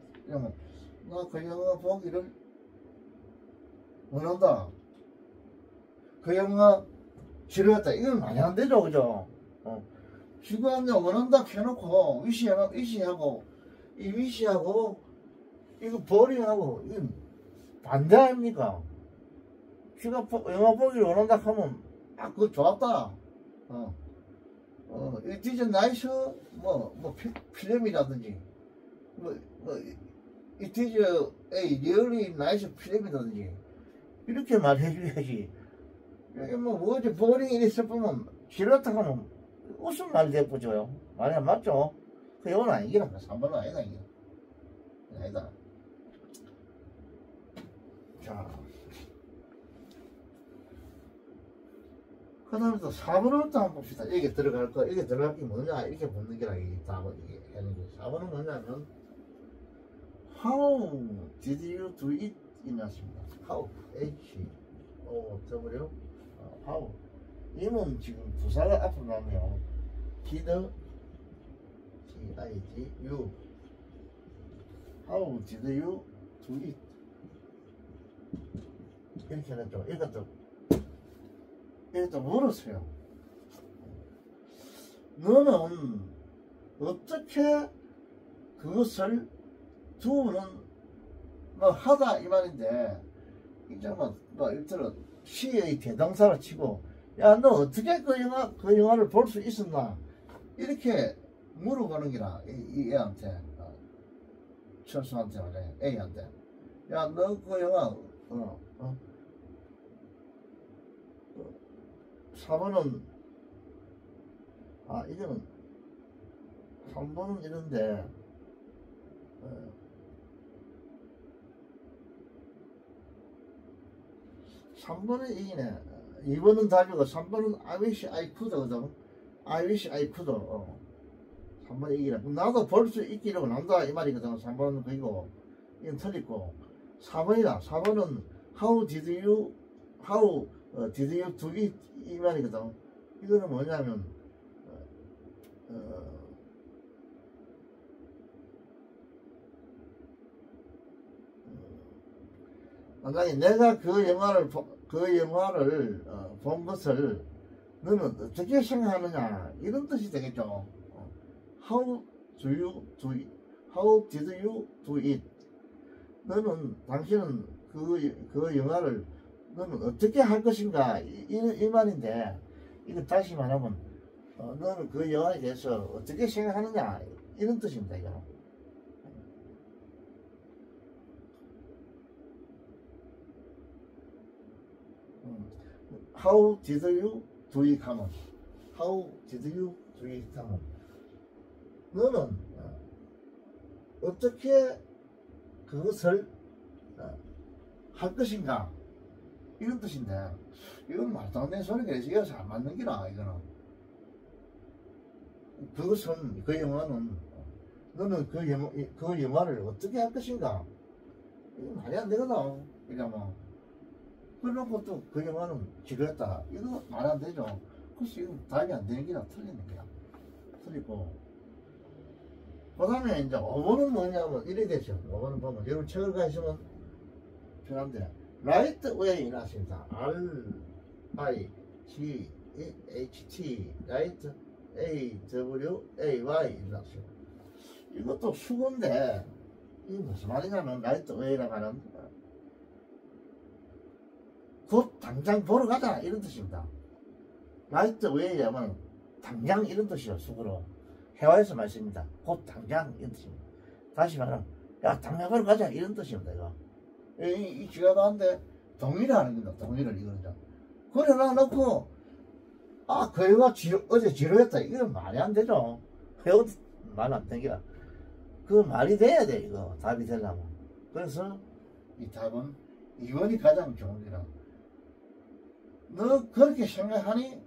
나 그 영화 보기를 원한다. 그 영화 싫어했다. 이건 말이 안 되죠, 그죠? 지금 원한다 해놓고 위시하고 이 위시하고 이거 버링하고 이건 반대 아닙니까? 지가 영화 보기를 원한다 하면 그거 좋았다. It is nice 필름이라든지 It is a really nice 필름이라든지 이렇게 말해줘야지. 이게 뭐지 보링 이리 써보면 싫었다 하면 웃음 말 대꾸줘요. 말이 안 맞죠? 그 영어는 아니기라. 3번은 아니다 이게. 아니다. 자, 그 다음에 또 4번을 또 한번 봅시다. 여기 들어갈 거, 여기 들어갈 게 뭐냐, 이렇게 묻는 게라, 이게 답은, 이게 하는 게. 4번은 뭐냐면, How did you do it? 이 났습니다. How, H-O-W, How. 이는 지금 부사가 앞으로 나오면, did, D-I-D, you. How did you do it? 이렇게 했죠. 이것도 물었어요. 너는 어떻게 그것을 두는 하다 이 말인데 이제 일단은 시의 대동사를 치고 야 너 어떻게 그 영화를 볼 수 있었나 이렇게 물어보는 기라 이 애한테 철수한테 말이야 A한테 야 너 그 영화 4번은 이거는 3번은 이런데 3번은 이기네 2번은 답이고 3번은 I wish I could거든 I wish I could 3번 이기라 나도 볼 수 있기라고 난다 이 말이거든 3번은 그이고 이건 틀리고 4번이다 4번은 how did you do it 이 말이거든 이거는 뭐냐면 만약에 내가 그 영화를 본 것을 너는 어떻게 생각하느냐 이런 뜻이 되겠죠. How did you do it? 당신은 그 영화를 너는 어떻게 할 것인가 이 말인데 이거 다시 말하면 너는 그 영화에 대해서 어떻게 생각하느냐 이런 뜻입니다. 이거. How did you do it 하면 How did you do it 하면 너는 어떻게 그것을 할 것인가 이런 뜻인데 이건 말도 안 되는 소리가 이거 잘 맞는 기라 이거는 그것은 그 영화는 너는 그 영화를 어떻게 할 것인가 이건 말이 안 되거든 그러면 그러고 또 그 영화는 지루했다 이거 말 안 되죠 그래서 이건 답이 안 되는 기라 틀리는 거야 틀리고 그 다음에 이제 5번은 뭐냐면 이래 되죠 5번은 보면 여러분 책을 가시면 편한데 right way 나왔습니다 R-I-G-H-T right A-W-A-Y 나왔습니다 이것도 수고인데 이게 무슨 말이냐면 right way라고 하는 곧 당장 보러 가자 이런 뜻입니다 right way라면 당장 이런 뜻이에요 수고로 회화에서 말씀입니다 곧 당장 이런 뜻입니다 다시 말하면 야 당장 보러 가자 이런 뜻입니다 이거 이 지가가는데 동의를 하는 겁니다. 동의를 이거는 그래 놔놓고 그 애가 어제 지루했다 이건 말이 안 되죠. 회원 말 안 되기라 그 말이 돼야 돼 이거 답이 되려면 그래서 이 답은 2번이 가장 좋은 거라 너 그렇게 생각하니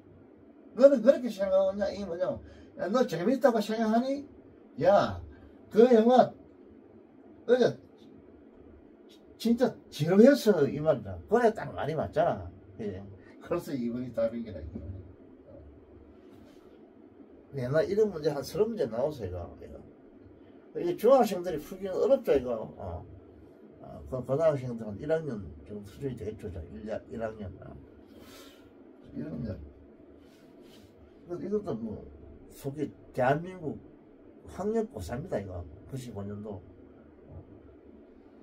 너는 그렇게 생각하냐 이게 뭐냐 야, 너 재밌다고 생각하니 야 그 영화 어제 진짜 지루해서 이 말이다. 그래 딱 말이 맞잖아. 예. 그래서 2번이 답인 게라. 옛날 이런 문제 한 30문제 나오세요. 이게 중학생들이 풀기는 어렵죠 이거. 고등학생들은 1학년 정도 수준이 되겠죠. 1학년. 이런 거. 이것도 뭐 속이 대한민국 학력고사입니다 이거. 95년도.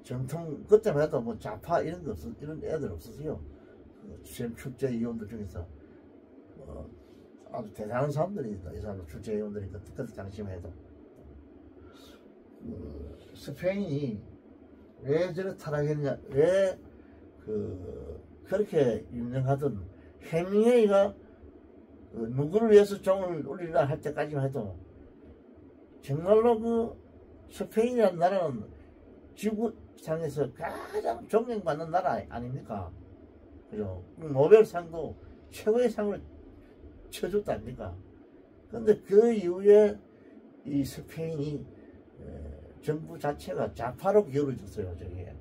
정통 그때만 해도 뭐 좌파 이런 거 이런 애들 없었어요. 그 축제 위원들 중에서 아주 대단한 사람들이 있다. 이 사람 축제 위원들이 그때 당시만 해도 스페인이 왜 저렇게 타락했냐, 왜 그렇게 유명하던 해밍웨이가 누구를 위해서 종을 울리라 할 때까지만 해도 정말로 스페인이라는 나라는 지구상에서 가장 존경받는 나라 아닙니까? 그죠? 노벨상도 최고의 상을 쳐줬다 아닙니까? 근데 그 이후에 이 스페인이 정부 자체가 좌파로 기울어졌어요, 저게.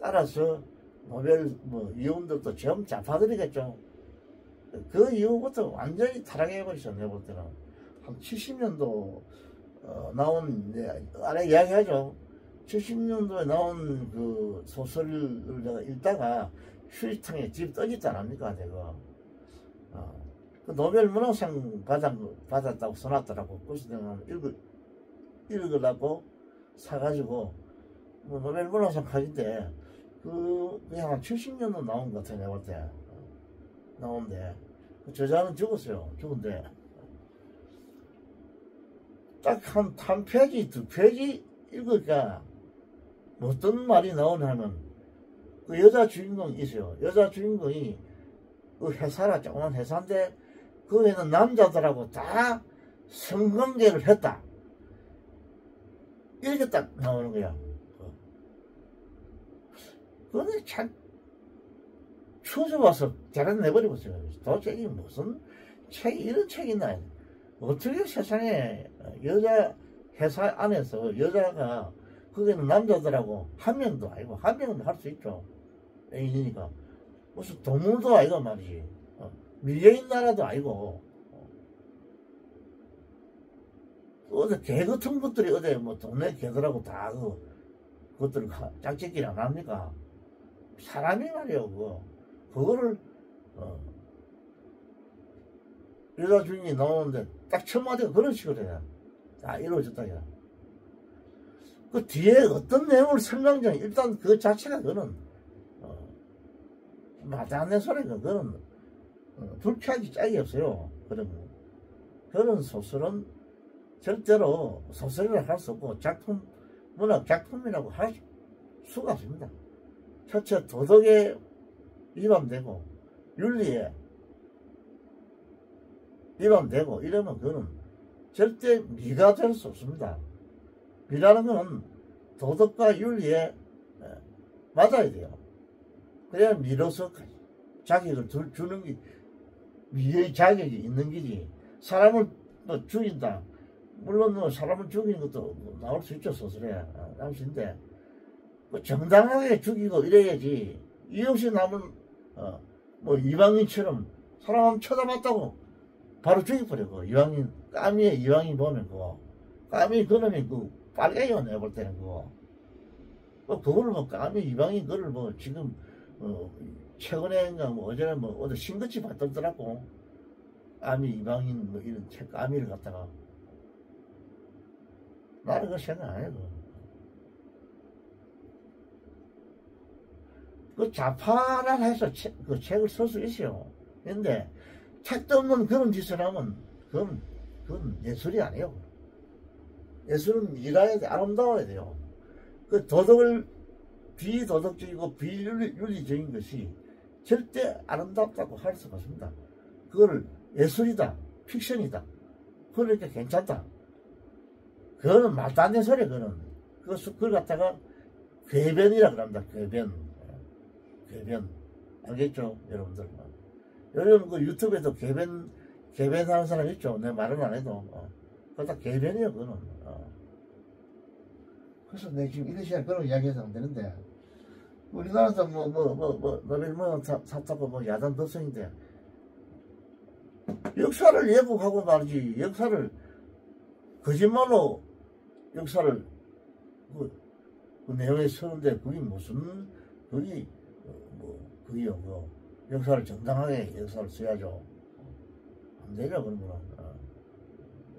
따라서 노벨 위원들도 전부 좌파들이겠죠. 그 이후부터 완전히 타락해버렸어, 내가 볼 때는. 한 70년도 나온, 아래 이야기하죠. 70년도에 나온 그 소설을 내가 읽다가 휴지통에 집 떠졌지 않습니까, 내가. 그 노벨 문학상 받았다고 써놨더라고. 그래서 내가 읽으려고 사가지고, 노벨 문학상 가진데, 그냥 한 70년도 나온 것 같아, 내가 볼 때. 나온데. 그 저자는 죽었어요. 죽은데. 딱 한 페이지, 두 페이지 읽으니까 뭐 어떤 말이 나오냐면 그 여자 주인공이 있어요. 여자 주인공이 그 회사가 조그만 회사인데 거기에는 남자들하고 다 성관계를 했다. 이렇게 딱 나오는 거야. 그런데 참 추워서 대란 내버리고 있어요. 도대체 이게 무슨 책이 이런 책이 있나. 어떻게 세상에 여자 회사 안에서 여자가 거기는 남자들하고 한 명도 아니고 한 명은 할 수 있죠. 애인이니까 무슨 동물도 아니고 말이지. 밀려있는 나라도 아니고 어디 개 같은 것들이 어디 뭐 동네 개들하고 다 그것들 짝짓기를 안 합니까? 사람이 말이요. 그거를 여자 주인이 나오는데 딱 첫 마디가 그런 식으로 해야 다 이루어졌다. 그 뒤에 어떤 내용을 설명하자면 일단 그 자체가 그거는 말도 안 되는 소리가 그거는 불쾌하기 짝이 없어요. 그런 소설은 절대로 소설이라고 할 수 없고 문학 작품이라고 할 수가 없습니다. 첫째 도덕에 위반되고 윤리에 위반되고 이러면 그거는 절대 미가 될 수 없습니다. 미라는 것은 도덕과 윤리에 맞아야 돼요. 그래야 미로서 자격을 주는 게 미의 자격이 있는 거지. 사람을 뭐 죽인다. 물론 뭐 사람을 죽이는 것도 나올 수 있죠. 소설에 나올 수 있는데 뭐 정당하게 죽이고 이래야지. 이유 없이 남은 뭐 이방인처럼 사람 한번 쳐다봤다고 바로 죽여버리고. 이방인 까미에 이방인 보면 그거 까미 그놈이 빨개요. 내가 볼 때는 그거 그걸 뭐 까미 이방인 그를 뭐 지금 최근에인가 뭐 어제는 뭐 어디 신것지 받던더라고. 까미 이방인 뭐 이런 까미를 갖다가 나는 그거 생각 안 해요. 그 좌파라 해서 그 책을 쓸 수 있어요. 근데 책도 없는 그런 짓을 하면 그건 예술이 아니에요. 예술은 미라야 돼. 아름다워야 돼요. 그 도덕을 비도덕적이고 비윤리적인 것이 절대 아름답다고 할 수가 없습니다. 그거를 예술이다, 픽션이다, 그러니까 괜찮다. 그거는 말도 안 되는 소리야. 그걸 갖다가 궤변이라 그럽니다. 궤변 알겠죠, 여러분들? 여러분 그 유튜브에도 궤변하는 사람 있죠. 내 말은 안 해도 그거 다 궤변이에요. 그거는. 그래서 내가 지금 이런 시간에 그런 이야기해서 안 되는데, 우리나라에서 노벨 탔다고 야단 덕성인데, 역사를 왜곡하고 말이지. 역사를 거짓말로 역사를 그 내용에 쓰는데 그게 무슨 그게요. 역사를 정당하게 역사를 써야죠. 안 되죠. 그런 거는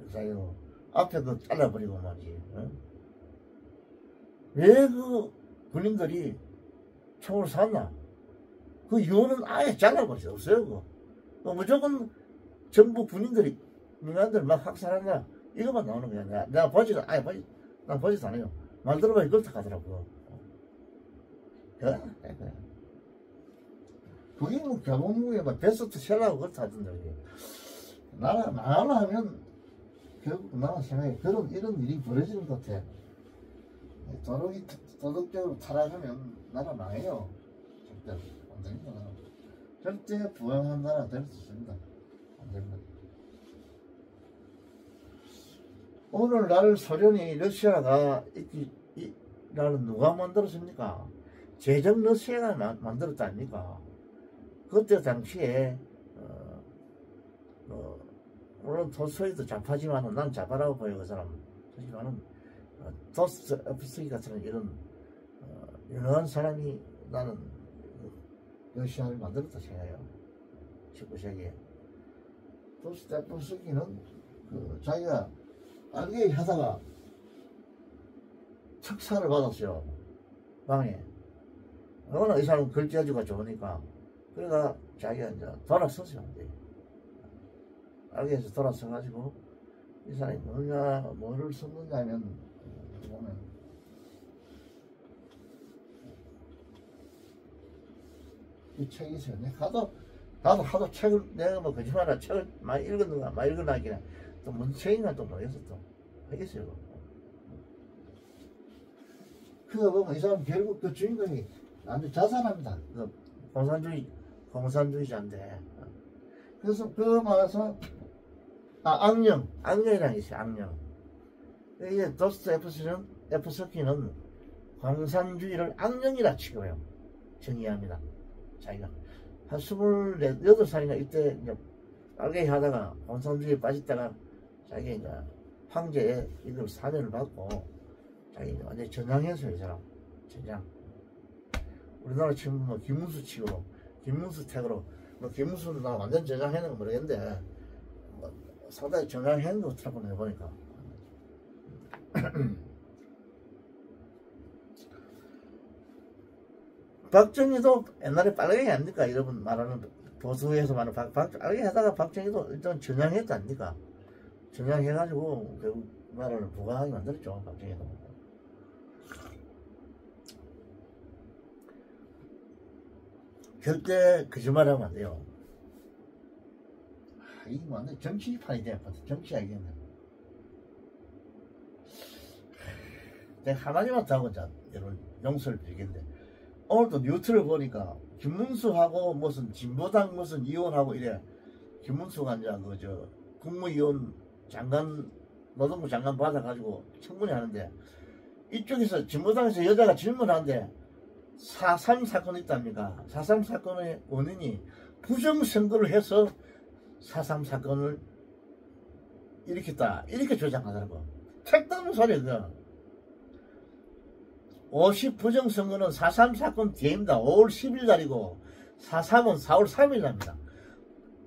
역사에도 앞에도 잘라버리고 말이지. 왜 그 군인들이 총을 쐈나? 그 이유는 아예 잘라버렸어요. 없어요. 그거 무조건 정부 군인들이 민간들 막 학살한다. 이것만 나오는 거야. 내가 보지도 않아요. 말 들어보니 그걸 탁하더라고. 그게 뭐 교보문고에 막 베스트셀러고 그렇다던데. 나라 망하려 하면 결국 나라 생각에 이런 일이 벌어지는 것 같아. 도덕적으로 타락하면 나라 망해요. 절대 안 됩니다. 절대 부강한 나라 될 수 있습니다. 안 됩니다. 오늘날 소련이 러시아가 나는 누가 만들었습니까? 제정 러시아가 만들었다 아닙니까? 그때 당시에 물론 도스토이도 좌파지만은 난 좌파라고 보여. 그 사람. 하지만은 도스토옙스키 같은 이런 유능한 사람이 나는 러시아를 만들었다 생각해요. 19세기에 도스토옙스키는 자기가 알게 하다가 척사를 받았어요. 방에. 워낙 이 사람 글재주가 좋으니까. 그러니까 자기가 이제 돌아섰어요. 알게에서 돌아서가지고 이 사람이 뭐를 썼는가 하면, 보면, 이 책이 있어요. 나도 하도 책을, 내가 뭐 거짓말이야. 책을 많이 읽었는가, 많이 읽어나기는 또 무슨 책인가 또 모르겠어, 또. 알겠어요. 그거 보면 이 사람 결국 그 주인공이 나한테 자살합니다. 그 공산주의자인데. 그래서 그거 말해서, 악령이라는 게 있어요, 악령. 이게 도스토옙스키는 공산주의를 악령이라 치고요. 정의합니다. 자기가. 한 28살인가 이때 이제 빨갱이 하다가 공산주의에 빠졌다가 자기가 이제 황제에 이걸 사면을 받고 자기 완전히 전향했어요, 이 사람. 전향. 우리나라 지금 뭐 김문수 치고, 김문수 택으로, 뭐 김문수는 나 완전 전향했는 건 모르겠는데, 뭐 상당히 전향했는 것 같더라고, 내가 보니까. 박정희도 옛날에 빨갱이 아닙니까? 여러분 말하는, 보수에서 말하는 빨갱이 하다가 박정희도 일단 전향했지 않습니까? 전향해가지고 결국 나라를 부강하게 만들었죠, 박정희도. 절대 거짓말하면 안 돼요. 이게 완전 정치판이 돼요. 정치 알겠네. 내가 하나님한테 하고 여러분 용서를 드리겠는데, 오늘도 뉴스를 보니까 김문수하고 무슨 진보당 무슨 의원하고 이래, 김문수가 이제 국무위원 장관, 노동부 장관 받아가지고 청문회 하는데, 이쪽에서 진보당에서 여자가 질문하는데 4.3 사건이 있답니까? 4.3 사건의 원인이 부정선거를 해서 4.3 사건을 일으켰다, 이렇게 주장하더라고. 택도 없는 소리야, 그거. 50 부정선거는 4.3 사건 뒤입니다. 5월 10일 날이고 4.3은 4월 3일 날입니다.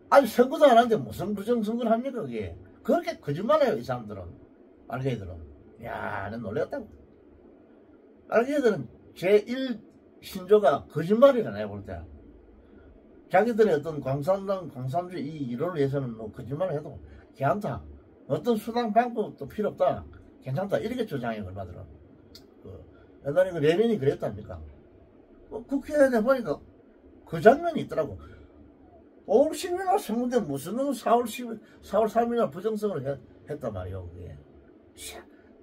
아니 선거도 안 하는데 무슨 부정선거를 합니까 그게. 그렇게 거짓말해요 이 사람들은. 빨갱이들은. 야, 난 놀랬다고. 빨갱이들은 제1 신조가 거짓말이라 내가 볼 때. 자기들의 어떤 공산주의 이 이론을 위해서는 뭐 거짓말을 해도 괜찮다. 어떤 수단 방법도 필요 없다. 괜찮다. 이렇게 주장해요 얼마들은. 옛날에 그 레닌이 그랬답니까? 국회에 보니까 그 장면이 있더라고. 5월 10일 날 선거인데 무슨 4월 3일 날 부정선거를 했단 말이에요. 그게.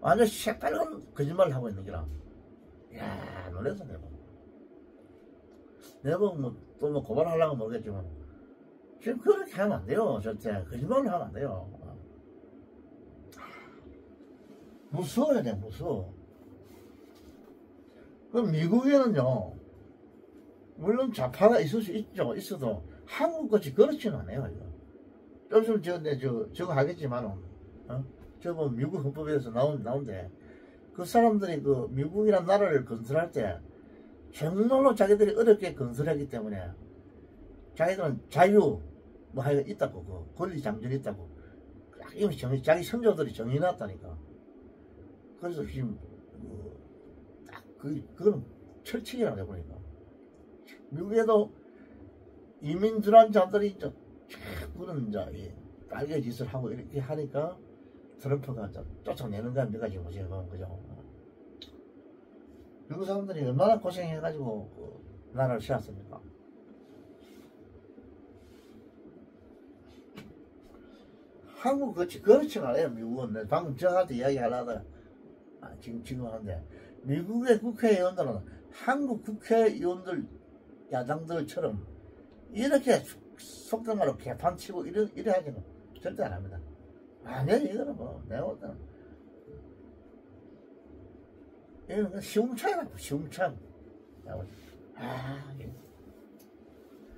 완전 새빨간 거짓말을 하고 있는 거라. 이야, 놀랬어, 내가 뭐, 또 뭐 고발하려고 모르겠지만, 지금 그렇게 하면 안 돼요, 절대. 거짓말을 하면 안 돼요. 무서워야 돼, 무서워. 그럼 미국에는요, 물론 좌파가 있을 수 있어도 한국같이 그렇지는 않아요, 이거. 좀 있으면 저거 하겠지만은, 저거 미국 헌법에서 나온대. 그 사람들이 그 미국이란 나라를 건설할 때 정말로 자기들이 어렵게 건설하기 때문에 자기들은 자유 뭐 하여간 있다고, 그 권리 장전이 있다고. 자기 선조들이 정해놨다니까. 그래서 지금 그건 철칙이라고 해보니까. 미국에도 이민 질환자들이 그런 빨개 짓을 하고 이렇게 하니까 트럼프가 쫓아내는 거야, 몇 가지 뭐지, 그죠? 미국 사람들이 얼마나 고생해가지고 그 나라를 세웠습니까? 한국 그렇지 않아요, 미국은. 방금 저한테 이야기 하려다가, 지금 하는데, 미국의 국회의원들은 한국 국회의원들, 야당들처럼 이렇게 속된 말로 개판치고 이래 하기는 절대 안 합니다. 아니야, 이거는 뭐, 내가 볼 때는. 이거는 시ум차이라고, 시ум참.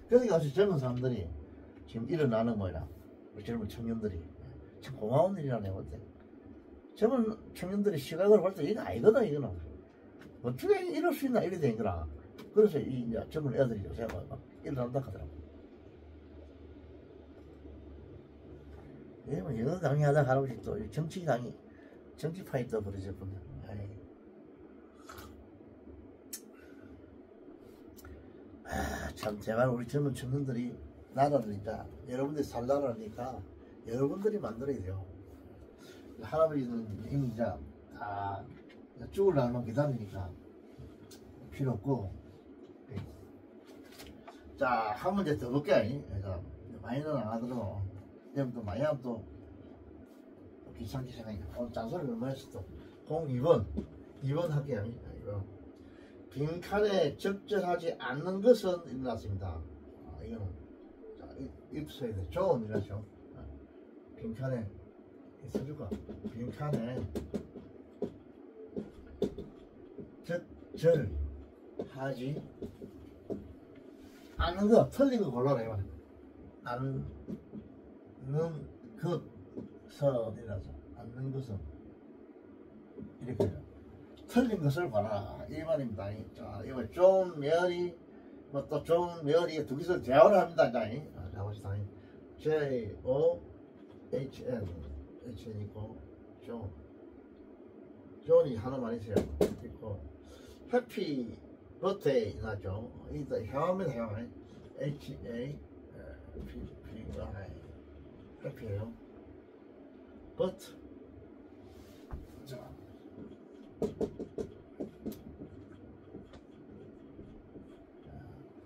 그러니까 어제 젊은 사람들이 지금 일어나는 거라, 우리 젊은 청년들이. 참 고마운 일이라 내가 볼 때. 젊은 청년들이 시각을 볼 때 이거 아니거든, 이거는. 어떻게 이럴 수 있나, 이래 된 거라. 그래서 이제 젊은 애들이 요새 막 일어난다 하더라고. 예, 뭐 영어 강의하다 할아버지 또 정치 강의, 정치파이 또 버려졌군요. 참, 제발 우리 젊은 청년들이 나라를 이제 여러분들이 살 나라니까 여러분들이 만들어야 돼요. 할아버지는 이미 이제 다 죽을 날만 기다리니까 필요 없고. 자, 한 문제 더 볼게. 그래서 많이는 안 하더라도 내일부터 많이 하면 또 귀찮게 생각하니까 오늘 잔소리를 얼마 했어 또. 2번 할게요. 이거. 빈칸에 적절하지 않는 것은 일어났습니다. 이거는 자, 이렇게 써야 돼. 좋은 일이죠. 빈칸에 써줄까? 빈칸에 적절하지 않는 거, 틀린 거 골라라 이거. 않는 것선이라서 않는 것은 이렇게 틀린 것을 골라라 이 말입니다. 자, 이거 좋은 메어리 뭐 또 좋은 메어리 두 개서 대화를 합니다. 자, 봅시다. J-O-H-N H-N 있고 존이 하나만 있어요. 있고 해피 버스데이 나죠. 이거 향합니다. 향 H-A P-Y 해피예요. but 자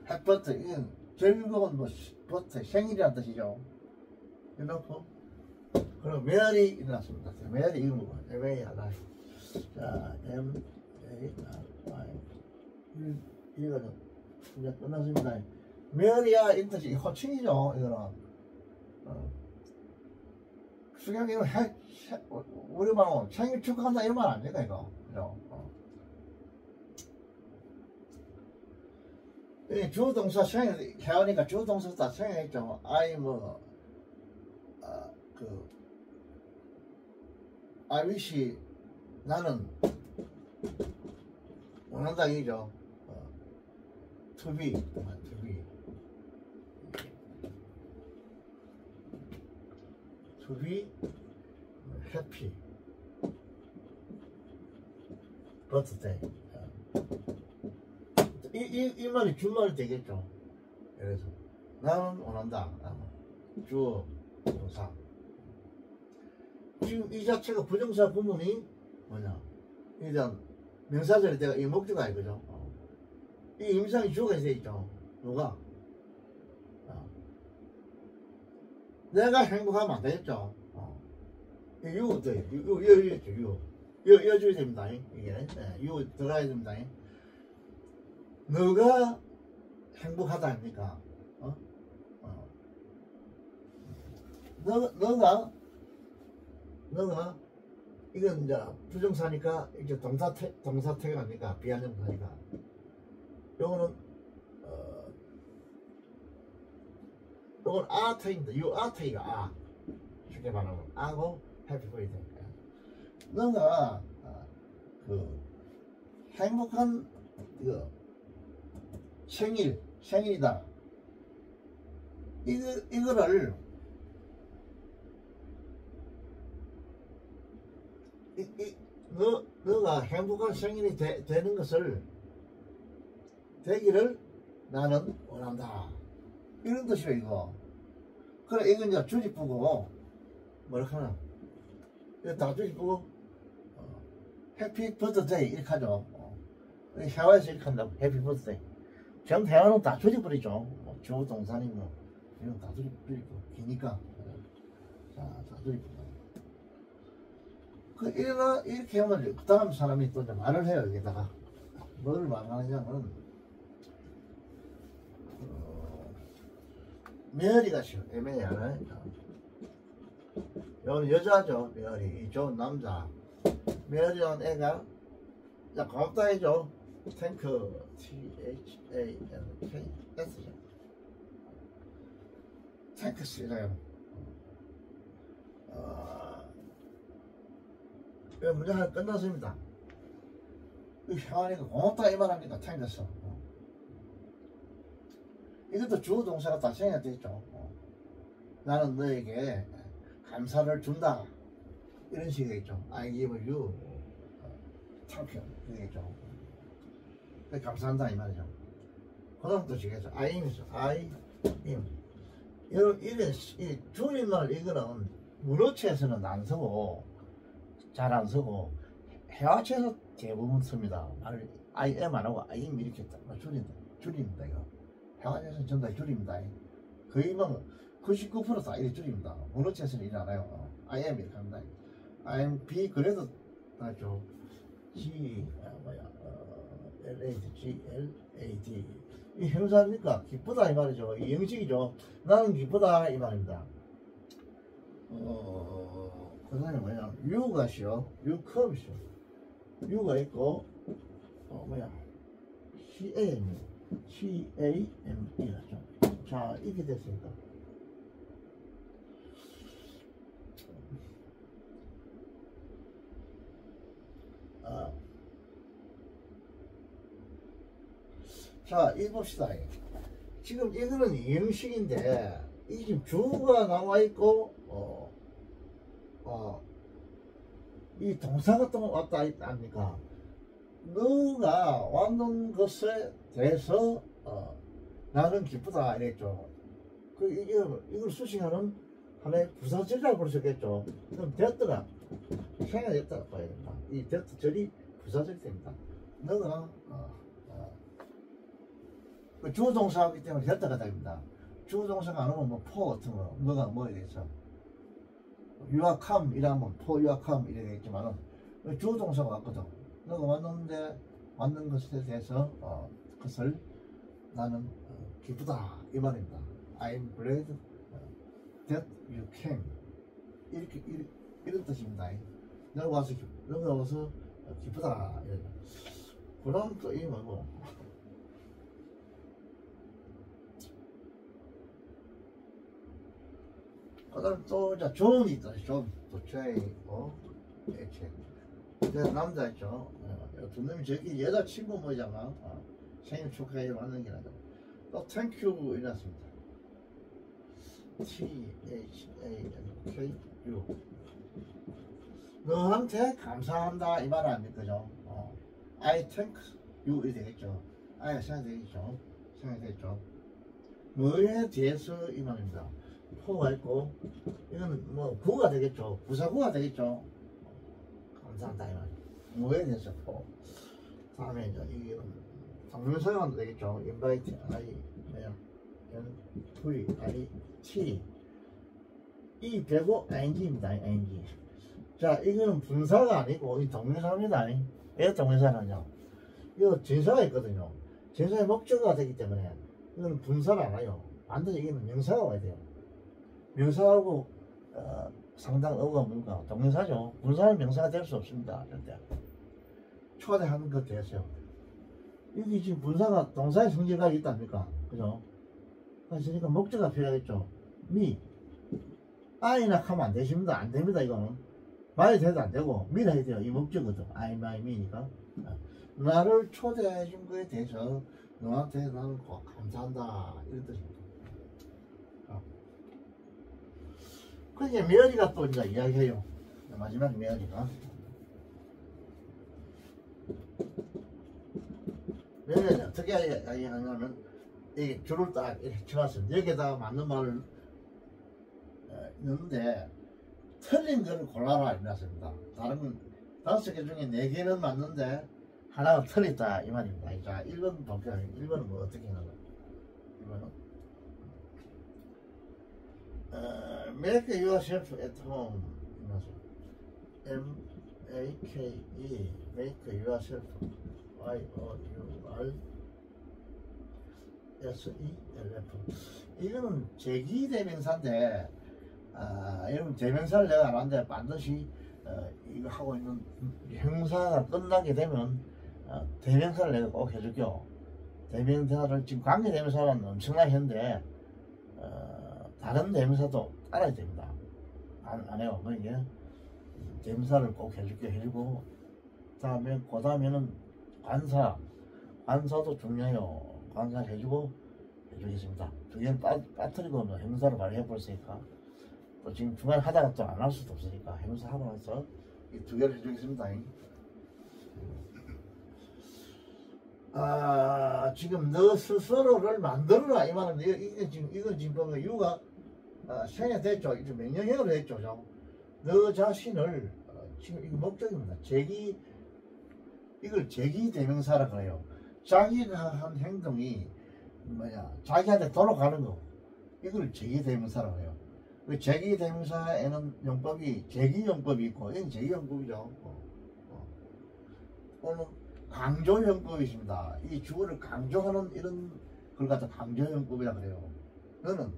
해버트 이건 즐거운 뭐 버트 생일이란 뜻이죠. 해놓고 그럼 메아리 일어났습니다. 메아리 이거 뭐야? M-A-R-I. 자, M-A-R-I. 이거는 이제 끝났습니다. 메아리야 이 뜻이 호칭이죠. 이거는 수경이는 우리말로 생일 축하한다 이런 말 아닙니까 이거? 그죠? 주동사 생일 해오니까 주동사 다 생각했죠. I 뭐 I wish 나는 원한다 이죠. to be happy birthday. 이 말이 주말이 되겠죠. 그래서 나는 원한다. 주어 동사. 지금 이 자체가 부정사 구문이 뭐냐? 일단 명사절에 내가 이 목적어가 아니거죠. 이 임상이 주어가 있어 있죠. 누가? 내가 행복하면 안 되겠죠. 이거 어때요? 이거 이어줘야 됩니다. 이게 이거 들어가야 됩니다. 너가 행복하다 아닙니까? 너가 이건 이제 부정사니까 이제 동사태가 아닙니까? 비안정사니까. 요거는 요건 아태입니다. 요 아태가 쉽게 말하면 아고 해피 버스데이. 너가 그 행복한 그 생일이다. 이거를 너가 행복한 생일이 되는 것을 되기를 나는 원한다. 이런 뜻이에요 이거. 그래 이건 이제 주직부고 뭐라 하나 이거 다 주직부고 해피 버스데이 이렇게 하죠. 회화에서 이렇게 한다고 해피 버스데이. 지금 대화는 다 주직부리죠. 주 동사니 뭐 이건 다 주직부 기니까. 자, 다 주직부. 이렇게 하면 그 다음 사람이 또 말을 해요. 여기다가 뭘 말하느냐면 메아리가 싫어. M-A-R-I. 이건 여자죠. 메아리. 이 좋은 남자. 메아리라는 애가 야 고맙다 해줘. 탱크 T-H-A-N-K S죠. 탱크스 이래요. 문제 하나 끝났습니다. 이 향하니까 고맙다 이 말합니다. 탱크스. 이것도 주어 동사가 다 생겨야 되겠죠. 나는 너에게 감사를 준다. 이런 식이겠죠. I give you thank you. 이겠죠. 감사한다 이 말이죠. 그 다음 또 지겠죠. I am이죠. I am. 이런 줄임말 이거는 문어체에서는 안 쓰고 잘 안 쓰고 해화체에서 대부분 씁니다. IM 안 하고 IM 이렇게 줄입니다. 이거 해화체에서는 전부 다 줄입니다. 거의 뭐 99%다 이렇게 줄입니다. 문어체에서는 일 안 해요. IM 이렇게 합니다. IM B 그래도 나죠. LAD 이 형사니까 기쁘다 이 말이죠. 이 형식이죠. 나는 기쁘다 이 말입니다. 그 다음에 뭐냐 U가시요. U컵이죠. U가 있고 CAM이라죠. 자 이렇게 됐습니다. 자, 이거 봅시다. 지금 이거는 이형식인데, 이 지금 주가 나와 있고, 이 동사가 또 왔다 아닙니까? 너가 왔는 것에 대해서, 나는 기쁘다, 이랬죠. 이걸 수식하는 하나의 부사절이라고 그러셨겠죠. 그럼 됐더라. 생각이 됐다고 봐야 된다. 이 됐절이 부사절이 됩니다. 너가, 주동사이기 때문에 됐다가 됩니다. 주동사가 안 오면 뭐 포 같은 거 뭐가 뭐야 되겠어. 유학함 이라면 포 유학함 이래 되겠지만은 주동사가 왔거든. 너가 왔는데 왔는 것에 대해서 그것을 나는 기쁘다 이 말입니다. I'm glad that you came 이런 뜻입니다. 너가 와서 기쁘다 이래. 그럼 또 이 뭐고. 그 다음 또, 존이 있다, 존. 또, 죄이고, 애체. 남자 있죠. 두 놈이 저기 여자친구 뭐잖아. 생일 축하해 왔는 게 나죠. 또, 땡큐 이랬습니다. THANKU. 너한테 감사한다, 이 말 아닙니까, 그죠? I thank you, 이 되겠죠. I 생각되겠죠. 생각되겠죠. 뭐에 대해서 이 말입니다. 포가 있고 이거는 뭐 구가 되겠죠. 부사구가 되겠죠. 감사한다 이 말. 뭐에 대해서 포. 다음에 이제 이게 동명사가 되겠죠. invite I 뭐야 invite 이 배고 ing입니다. ing. 자 이거는 분사가 아니고 이 동명사입니다. 왜 동명사냐요? 이거 진사가 있거든요. 진사의 목적어가 되기 때문에 이거는 분사가 안 와요. 반드시 이거는 명사가 와야 돼요. 명사하고 상당 어가 뭔가 동명사죠. 분사는 명사가 될 수 없습니다. 절대. 초대하는 것 대해서 여기 지금 분사가 동사의 성질가 있답니까? 그죠? 그러니까 목적어가 필요하겠죠. 미 I나 하면 안 되십니다. 안 됩니다. 이거는 말이 돼도 안 되고 미라 해야 돼요. 이 목적어도 I, my, me니까 나를 초대해 준 거에 대해서 너한테 나는 감사한다 이런 뜻입니다. 그 이제 메아리가 또 이제 이야기해요. 마지막 메아리가. 메아리가 어떻게 이야기하냐면, 이 줄을 딱 이렇게 쳐놨습니다. 여기에다가 맞는 말을 넣는데, 틀린 걸 골라라. 이랬습니다. 다른 건 5개 중에 4개는 맞는데, 하나가 틀렸다. 이 말입니다. 자, 1번 볼게요. 1번은 뭐 어떻게 하는 거예요? 1번은. Make yourself at home. M-A-K-E Make yourself Y-O-U-R-S-E-L-F. 이거는 제기대명사인데 여러분 대명사를 내가 안 하는데 반드시 이거 하고 있는 형사가 끝나게 되면 대명사를 내가 꼭 해줄게요. 대명사를 지금 관계대명사는 엄청나게 했는데 다른 대명사도 알아야 됩니다. 안 해요. 그러니까 대명사를 꼭 해주고 그 다음에는 관사도 중요해요. 관사 해주겠습니다. 두 개는 빠뜨리고 형사를 말해 버렸으니까 또 지금 중간에 하다가 또 안 할 수도 없으니까 형사 하고 나서 이 두 개를 해주겠습니다. 지금 너 스스로를 만들어라 이 말은 이거 지금 유가 생략됐죠. 이제 명령형으로 했죠. 너 자신을 지금 이거 목적입니다. 이걸 제기대명사라 그래요. 자기가 한 행동이 자기한테 돌아가는 거, 이걸 제기대명사라고 해요. 그 제기대명사에는 용법이 제기용법이 있고, 이건 제기용법이죠. 오늘 강조용법이 있습니다. 이 주어를 강조하는 이런 걸 갖다 강조용법이라 그래요. 너는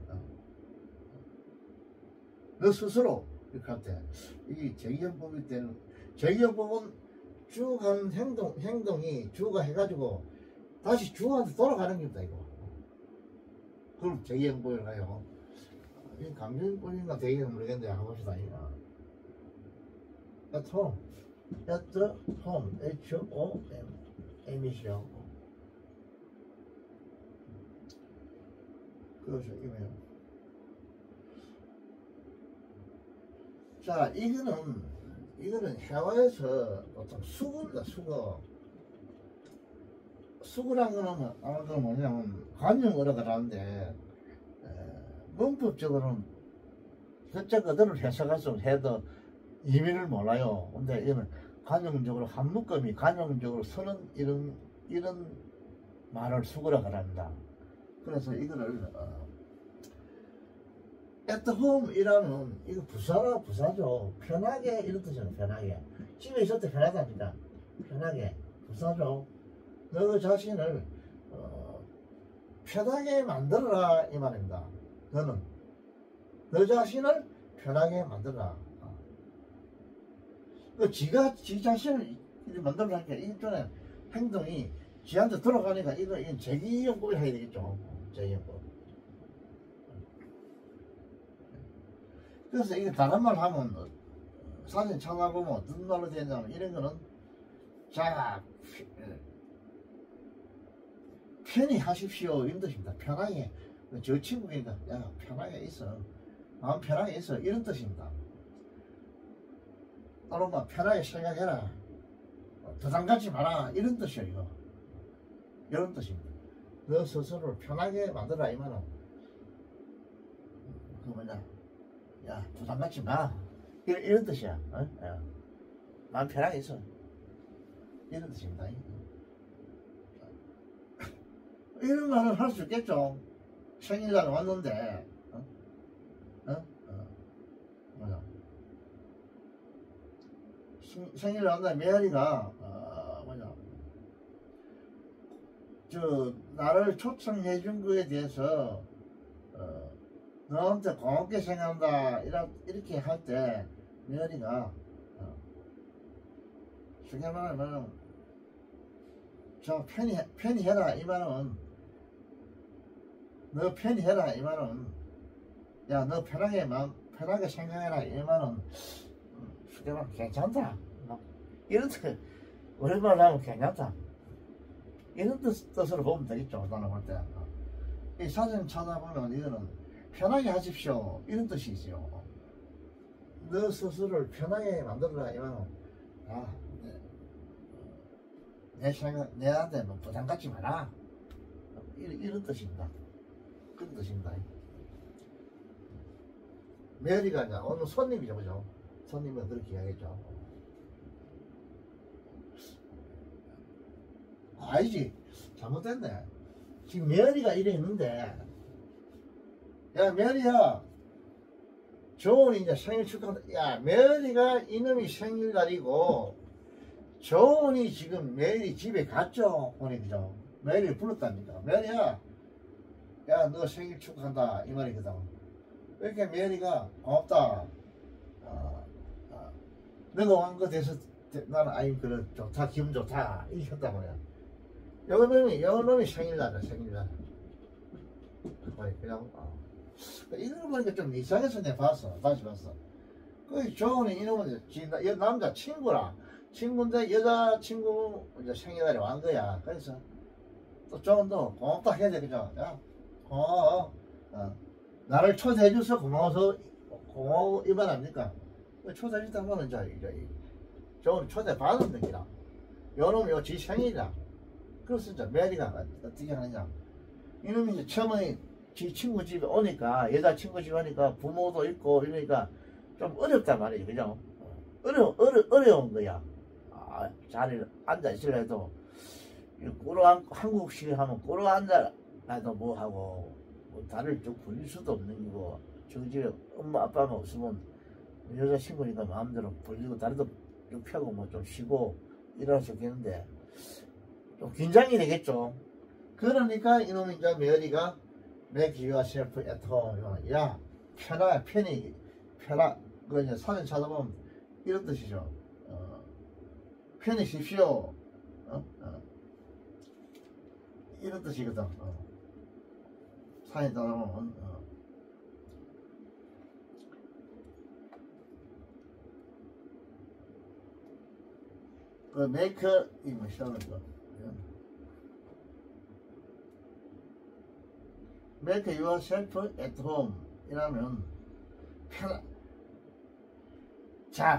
너 스스로 이렇게 할 때 이게 제기용법일 때는, 제기용법은 쭉 하는 행동이 주어가 해가지고 다시 주어한테 돌아가는 겁니다. 이거 그걸 제기용법이라고 해요. 이 강조용법인가 대기는 모르겠는데 한번 봅시다. at home, H-O-M-M이죠. 그것이 이거예요. 자, 이거는 회화에서 보통 수구입니다. 수구란 거는 아무래도 뭐냐면 관용어로 가라는데, 문법적으로는 그쪽 그대로 해석해서 해도 의미를 몰라요. 근데 이거는 관용적으로 한 묶음이 관용적으로 서는 이런 말을 수구라 그럽니다. 그래서 이거를 at home 이라는 이거 부사죠. 편하게 이런 뜻이에요. 편하게 집에 있을 때 편하다니까. 편하게 부사죠. 너 자신을 편하게 만들어라 이 말입니다. 너는 너 자신을 편하게 만들어라. 지 자신을 만들어라니까 일종의 행동이 지한테 들어가니까 이건 제기용법이 해야 되겠죠. 제기용법. 그래서 이게 다른 말 하면 사진 찾아보면 어떤 말로 되냐면 이런 거는 자 편히 하십시오 이런 뜻입니다. 편하게 저 친구니까 야 편하게 있어, 마음 편하게 있어 이런 뜻입니다. 또는 뭐 편하게 생각해라, 부담 갖지 마라 이런 뜻이에요. 이거 이런 뜻입니다. 너 스스로를 편하게 만들어라 이 말은 그 뭐냐, 야 부담 갖지 마 이런 뜻이야. 마음 편하게 있어 이런 뜻입니다. 이런 말을 할 수 있겠죠. 생일날 왔는데 뭐야, 생일날 왔는데 메아리가 뭐냐, 나를 초청해 준 거에 대해서 너한테 고맙게 생각한다 이렇게 할 때 메아리가 쉽게 말하면 저 편히 해라 이 말은, 너 편히 해라 이 말은, 야 너 편하게 생각해라 이 말은 쉽게 말하면 괜찮다 이런 뜻, 우리말로 하면 괜찮다 이런 뜻으로 보면 되겠죠. 나는 볼 때 이 사진 찾아보면 이거는 편하게 하십시오 이런 뜻이 있어요. 너 스스로를 편하게 만들어라 이 말은 내한테 뭐 부담 갖지 마라 이런 뜻입니다. 그런 뜻입니다. 메리가 이제 오늘 손님이죠, 그죠? 손님은 그렇게 이야기했죠. 아니지, 잘못됐네. 지금 메리가 이래 있는데, 야 메리야, 조은이 이제 생일 축하한다. 야 메리가 이놈이 생일날이고 조은이 지금 메리 집에 갔죠. 오늘 그죠? 메리를 불렀답니다. 메리야, 야 너 생일 축하한다 이 말이거든. 이렇게 메리가 고맙다, 너가 온 거 돼서 나는 아이 그래 좋다, 기분 좋다 이렇게 했단 말이야. 여놈이 생일날이야. 생일날 그냥 이런 거 보니까 좀 이상해서 내가 다시 봤어. 그 조은이 이놈은 남자 친구인데 여자친구 이제 생일날에 왔 거야. 그래서 또 조은도 고맙다 해야 돼, 그죠? 야 고마워, 나를 초대해줘서 고마워 이 말 아닙니까? 초대해줬다는 거는 이제 조은이 초대받은 느끼라. 요놈이 지 생일이라. 그래서 이제 메리가 어떻게 하느냐, 이놈이 이제 처음에 지 친구 집에 오니까, 여자친구 집에 오니까 부모도 있고 이러니까 좀 어렵단 말이에요, 그죠? 어려운 거야. 자리를 앉아 있으려 해도, 한국식 하면 꿇어 앉아라도 뭐 하고, 뭐 다리를 쭉 벌릴 수도 없는 거고, 저기 집에 엄마 아빠가 없으면 여자 친구니까 마음대로 벌리고 다리도 쭉 펴고 뭐 좀 쉬고 이럴 수 있겠는데, 좀 긴장이 되겠죠. 그러니까 이놈이 이제 메어리가 make yourself at home. 야, 편히, 그 이제 사진 찾아보면 이런 뜻이죠. 편히 쉬십시오. 이런 뜻이거든. 사진 찾아보면, 그 make, 이 뭐, 시원한 거. make yourself at home 이라면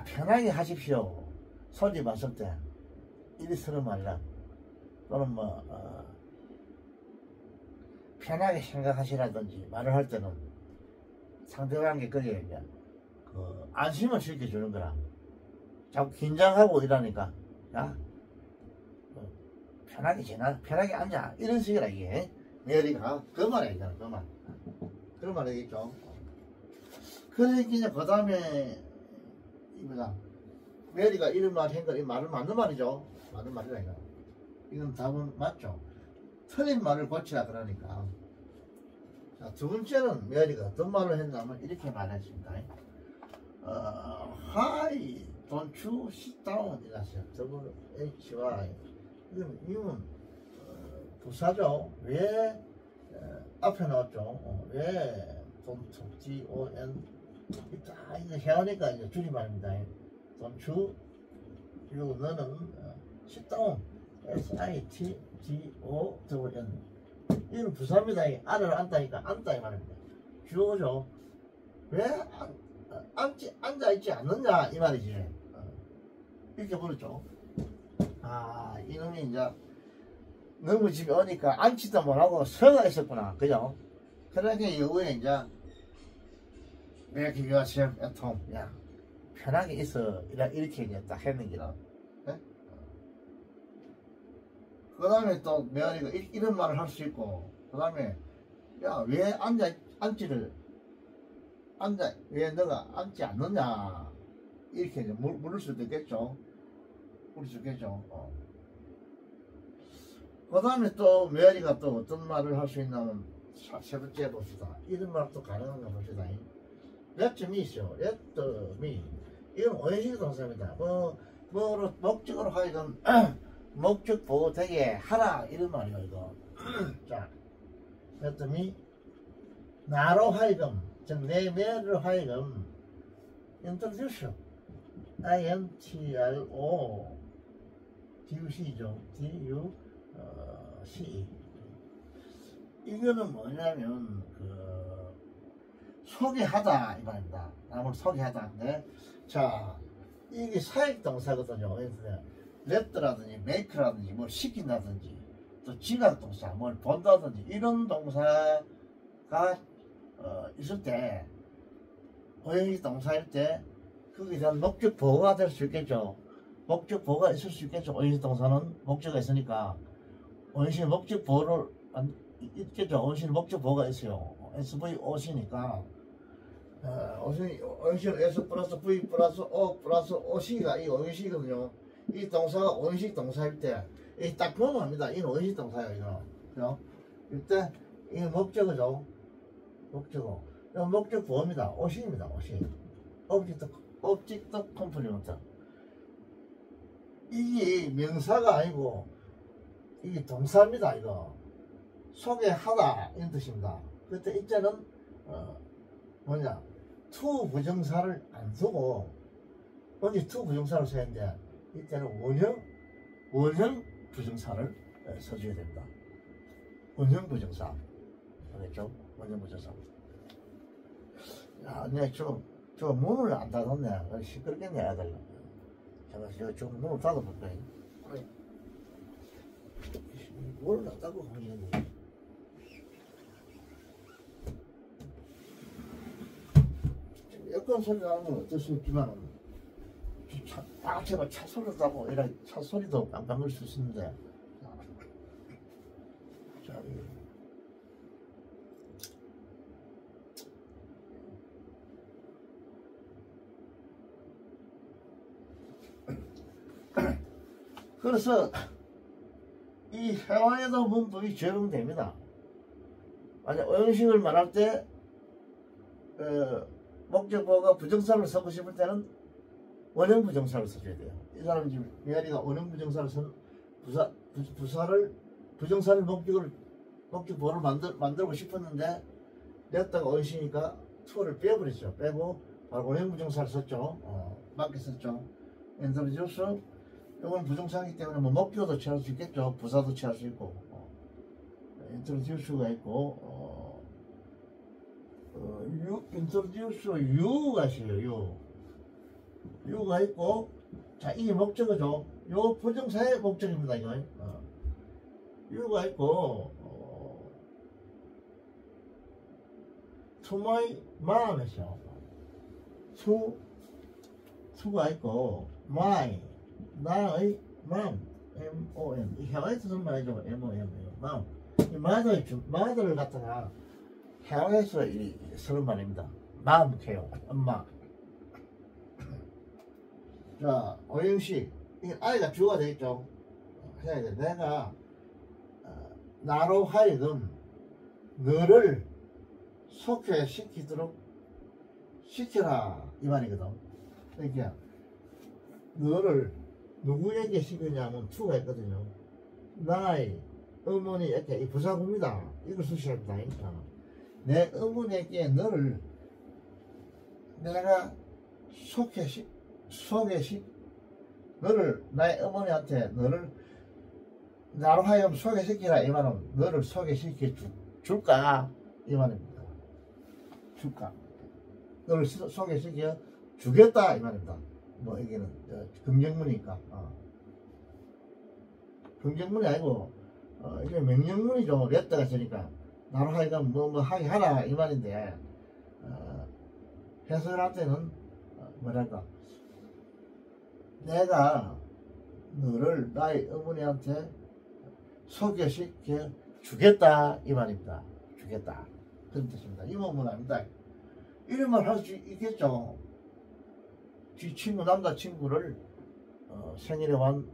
편하게 하십시오. 손님 왔을 때 이리서는 말라. 또는 뭐 편하게 생각하시라든지 말을 할 때는 상대방에게 그게 그 안심을 시켜주는 거라. 자꾸 긴장하고 이러니까 야 편하게 앉아 이런 식이라 이게. 메리가 그 말이잖아. 그 말이겠죠. 그러니까 이제 그 다음에 이거다. 메리가 이런 말 한 거, 이 말은 맞는 말이죠. 맞는 말이라 이거. 이건 답은 맞죠. 틀린 말을 고치라 그러니까. 자, 두 번째는 메리가 어떤 말을 했냐면 이렇게 말했습니다. Hi, don't you sit down 이랬어요. WHY. 이건 부사죠. 왜 앞에 나왔죠. 왜 don't D-O-N 다 이거 해오니까 이제 줄임말입니다. don't you 너는 sit down S-I-T-D-O-N 이건 부사입니다. 아래로 앉다니까 앉다 이 말입니다. 주어죠. 왜 앉아있지 않느냐 이 말이지. 이렇게 부르죠. 이놈이 이제 너무 집에 오니까 앉지도 못하고 서가 있었구나. 그죠? 그러니까 이후에 이제 make yourself at home. 야, 편하게 있어. 이렇게 이제 딱 했는 기라. 네? 그 다음에 또 메아리가 이런 말을 할 수 있고, 그 다음에 야, 왜 왜 너가 앉지 않느냐. 이렇게 이제 물을 수도 있겠죠. 그 다음에 또 메아리가 또 어떤 말을 할 수 있냐면 세 번째 봅시다. 이런 말도 가능한가 봅시다. let me 있죠. let me 이건 오해식 동사입니다. 뭐로 목적으로 하여금 목적 보호되게 하라 이런 말이에요. 이거. 자, let me 나로 하여금 즉 내 메아리로 하여금 introduce INTRO DUC죠. DUC 이거는 뭐냐면 소개하다 이 말입니다. 남을 소개하다인데 자 이게 사역 동사거든요. let라든지 make라든지 뭘 시킨다든지 또 지각 동사 뭘 본다든지 이런 동사가 있을 때 오형식 동사일 때 거기에 대한 목적 보호가 될 수 있겠죠. 목적 보호가 있을 수 있겠죠. 오형식 동사는 목적이 있으니까 오형식 목적 보호를 있겠죠. 오형식 목적 보호가 있어요. SVOC니까 오형식 S 플러스 V 플러스 O 플러스 OC가 이 오형식이거든요. 이 동사가 오형식 동사일 때 딱 보면 합니다. 이는 오형식 동사예요. 이거 그죠? 이때 이게 목적이죠. 목적어 목적 보호입니다. OC입니다. OC object complement 이게 명사가 아니고 이게 동사입니다. 이거 소개하다 이런 뜻입니다. 그때 이때는 뭐냐 to 부정사를 안 쓰고 언제 to 부정사를 쓰는데 이때는 원형 부정사를 써줘야 됩니다. 원형 부정사 알겠죠? 원형 부정사. 야, 내가 저 문을 안 닫았네. 시끄럽겠네, 애들. 제가 저 문을 닫아볼까? 문을 안 닫고 가면 에어컨 소리 나는 건 어쩔 수 없지만 제가 차 소리도 하고 이런 차 소리도 깜깜 걸 수 있는데. 자, 그래서 이 회화에도 문법이 적용됩니다. 만약 어용식을 말할 때 목적어가 부정사를 쓰고 싶을 때는 원형 부정사를 써줘야 돼요. 이 사람 지금 메아리가 원형 부정사를 쓴 부정사를 목적어를 만들고 싶었는데 냈다가 어용식이니까 투어를 빼버렸죠. 빼고 바로 원형 부정사를 썼죠. 맞게 썼죠. 인트로듀스 이건 부정사이기 때문에 뭐 목표도 취할 수 있겠죠. 부사도 취할 수 있고 인트로듀스가 있고 인트로듀스 유가 있어요. 유가 있고 자 이게 목적어죠. 요 부정사의 목적입니다. 이거 유가 있고 to my mom이죠. 수가 있고 my 나의 mom M-O-M 이 회화에서 쓰는 말이죠. M-O-M mom 이 mother를 갖다가 회화에서 쓰는 말입니다. mom 해요. 엄마. 자 어영식 이 아이가 주어가 되겠죠. 해야 돼. 내가 나로 하여금 너를 속회시키도록 시켜라 이 말이거든. 그러니까 너를 누구에게 시키냐면 투가 있거든요. 나의 어머니 이렇게 이 부사구입니다. 이걸 쓰셔야 된다니까. 내 어머니에게 너를 내가 너를 나의 어머니한테 너를 나로 하여금 소개시키라 이 말은 너를 소개시켜 줄까 이 말입니다. 줄까 너를 소개시켜 주겠다 이 말입니다. 뭐 이게는 긍정문이니까 긍정문이 아니고 이게 명령문이죠. 냈다가 쓰니까 나로 하여금 뭐 하게 하라 이 말인데 해석할 때는 뭐랄까 내가 너를 나의 어머니한테 소개시켜 주겠다 이 말입니다. 주겠다 그런 뜻입니다. 이 몸은 아닙니다. 이런 말 할 수 있겠죠. 지 친구 남자친구를 생일에 온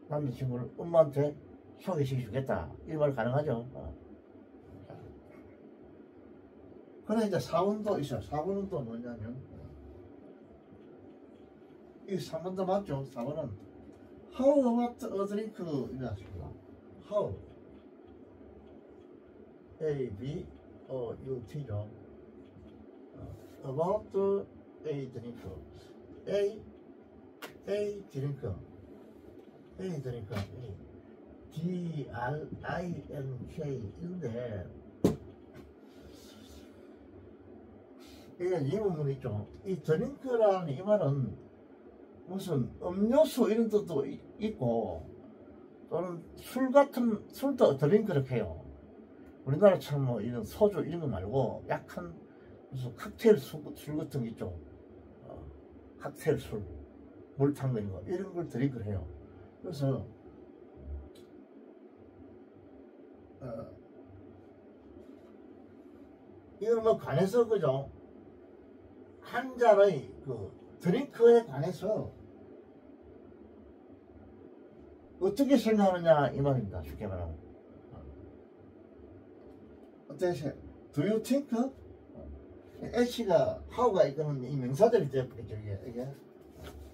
남자친구를 엄마한테 소개시켜 주겠다 이 말 가능하죠. 그래 이제 4번도 있어요. 4번은 또 뭐냐면 이 3번도 맞죠. 4번은 How about a drink 이랬습니다. How A, B, O, U, T죠. About a drink A drink A drink A D-R-I-N-K 인데 이게 이 부분이 있죠. 이 드링크라는 이 말은 무슨 음료수 이런 뜻도 있고 또는 술 같은 술도 드링크를 해요. 우리나라처럼 뭐 이런 소주 이런 거 말고 약한 무슨 칵테일 술 같은 거 있죠. 칵테일 술, 물탄 거 이런 걸 드링크를 해요. 그래서 이건 뭐 관해서 그죠. 한 잔의 그 드링크에 관해서 어떻게 생각하느냐 이 말입니다. 쉽게 말하면 어떻게 Do you think? H가 how가 이거는 이 명사들이 되겠죠. 이게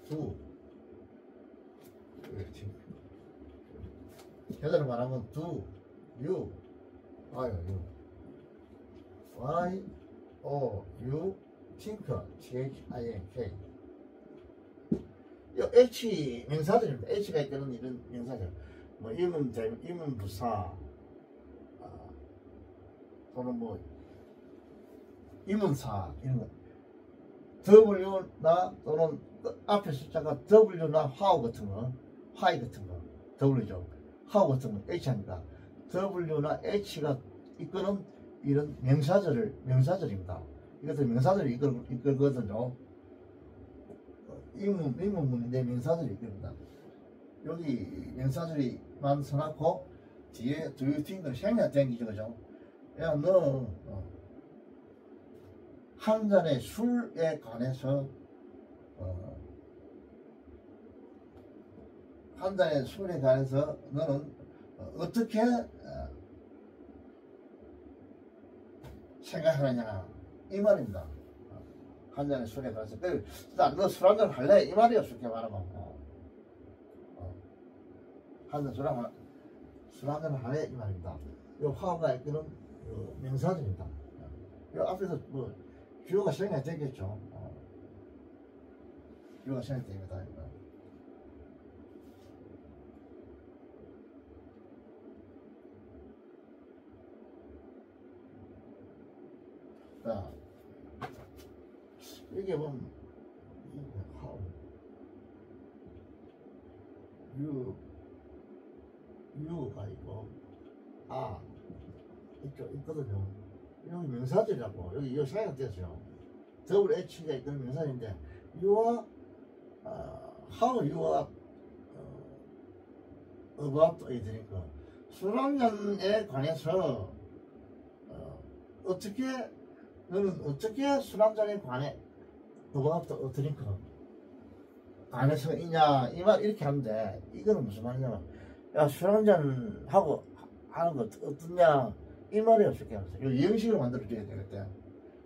do 여자로 말하면 do you y o u think T-H-I-N-K H 명사들입니다. H가 있다는 이런 명사들 뭐 이문부사 또는 뭐 이문사 이런 거 W나 또는 앞에 숫자가 W나 how 같은 거 Y 같은 거 W죠. how 같은 거 H 하니까 W나 H가 이끄는 이런 명사절입니다. 이것들 명사절이 이끌거든요. 임문문인데 명사절이 있습니다. 여기 명사절이만 써놓고 뒤에 두유팅들 생략 땡기죠, 그죠? 야, 너 한 잔의 술에 관해서 한 잔의 술에 관해서 너는 어떻게 생각하느냐 이 말입니다. 한 잔의 술에 관해서 너 술 한 잔 할래? 이 말이야. 쉽게 말하면 한 잔 술 한 잔 할래? 이 말입니다. 이 화가 이끄는 명사절입니다. 이 앞에서 뭐 주어가 생략 되겠죠. 주어가 생략 됩니다. 자, 이게 보면 유가 있고 이쪽 있거든요. 여기 명사절이라고 여기 생략 됐어요. 더블 H가 있는 명사인데 유와 how 유와 about 이들이니까 술 한잔에 관해서 어떻게 너는 어떻게 술 한잔에 관해 about drink 관해서 이냐 이 말 이렇게 하는데 이거는 무슨 말이냐면 야 술 한잔 하고 하는 거 어떻냐 이 말이에요. 쉽게 말해서 이 형식을 만들어줘야 되겠대.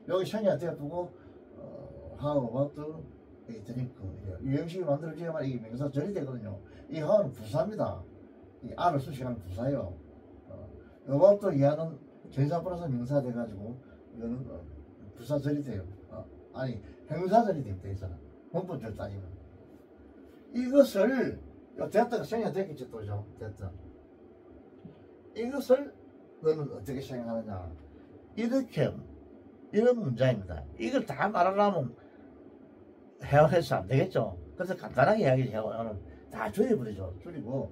여기 생략 되어두고 how about drink 이 형식을 만들어줘야만 이게 명사절이 되거든요. 이 how는 부사입니다. 이 r을 수식하는 부사예요. about 이하는 전사 플러스 명사 돼가지고 이거는 부사절이 돼요. 아니 형사절이 됩니다. 이 사람 원본절 따지면 이것을 됐다가 생략 됐겠지 또죠. 됐다. 이것을 너는 어떻게 생각하느냐 이렇게 이런 문장입니다. 이걸 다 말하려면 해서 안 되겠죠. 그래서 간단하게 이야기를 해요. 오늘 다 줄여버리죠. 줄이고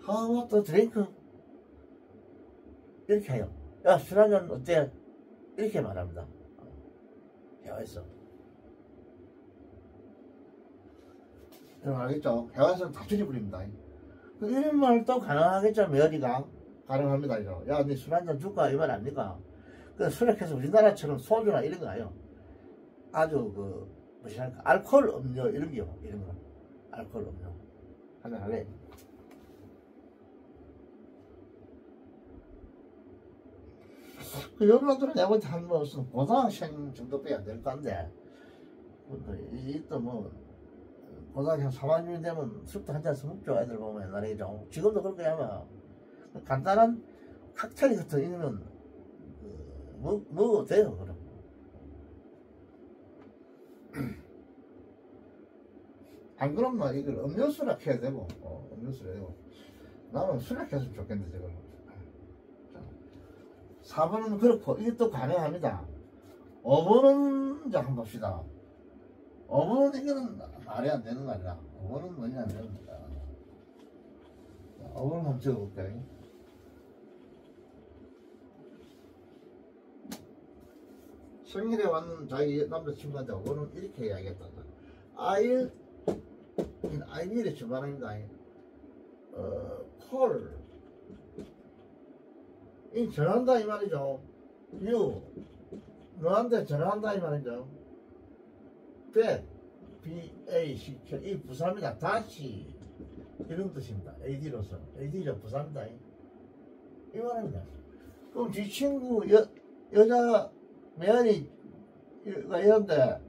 how about drink 이렇게 해요. 야 술 한잔 어때? 이렇게 말합니다. 해와있어. 여러분 알겠죠? 해와있어는 다 줄여버립니다. 이런 말도 가능하겠죠. 메어리가 가능합니다. 이거. 야 니 술 한잔 줄까? 이 말 아닙니까? 그 술약해서 우리나라처럼 소주나 이런 거 아니에요. 아주 뭐지 할까? 알코올 음료 이런 게요. 이런 거. 알코올 음료. 한잔 할래? 여러분들은 내가 볼 때 한 무슨 고등학생 정도밖에 안 될 건데 이또 뭐 고등학생 3학년 되면 술도 한잔 먹죠. 애들 보면 옛날에 좀 지금도 그럴 거야 아마. 간단한 칵테일 같은 이거는 먹어도 돼요. 그럼 안 그러면 이걸 음료수라 해야 되고 음료수라 해야 되고 나는 술약 했으면 좋겠는데 저걸. 4번은 그렇고 이게 또 가능합니다. 5번은 이제 한번 봅시다. 5번은 이거는 말이 안 되는 거 아니라 5번은 뭐냐면 5번은 한번 적어볼까요? 생일에 왔는 자기 남자친구한테 5번은 이렇게 이야기했다. I will에 주말입니다. call 이 전화한다 이 말이죠. you 너한테 전화한다 이 말이죠. B-A-C 이 부사입니다. 다시 이런 뜻입니다. AD로서 AD가 부사입니다. 이 말입니다. 그럼 지 친구 여자 매연이가 이런데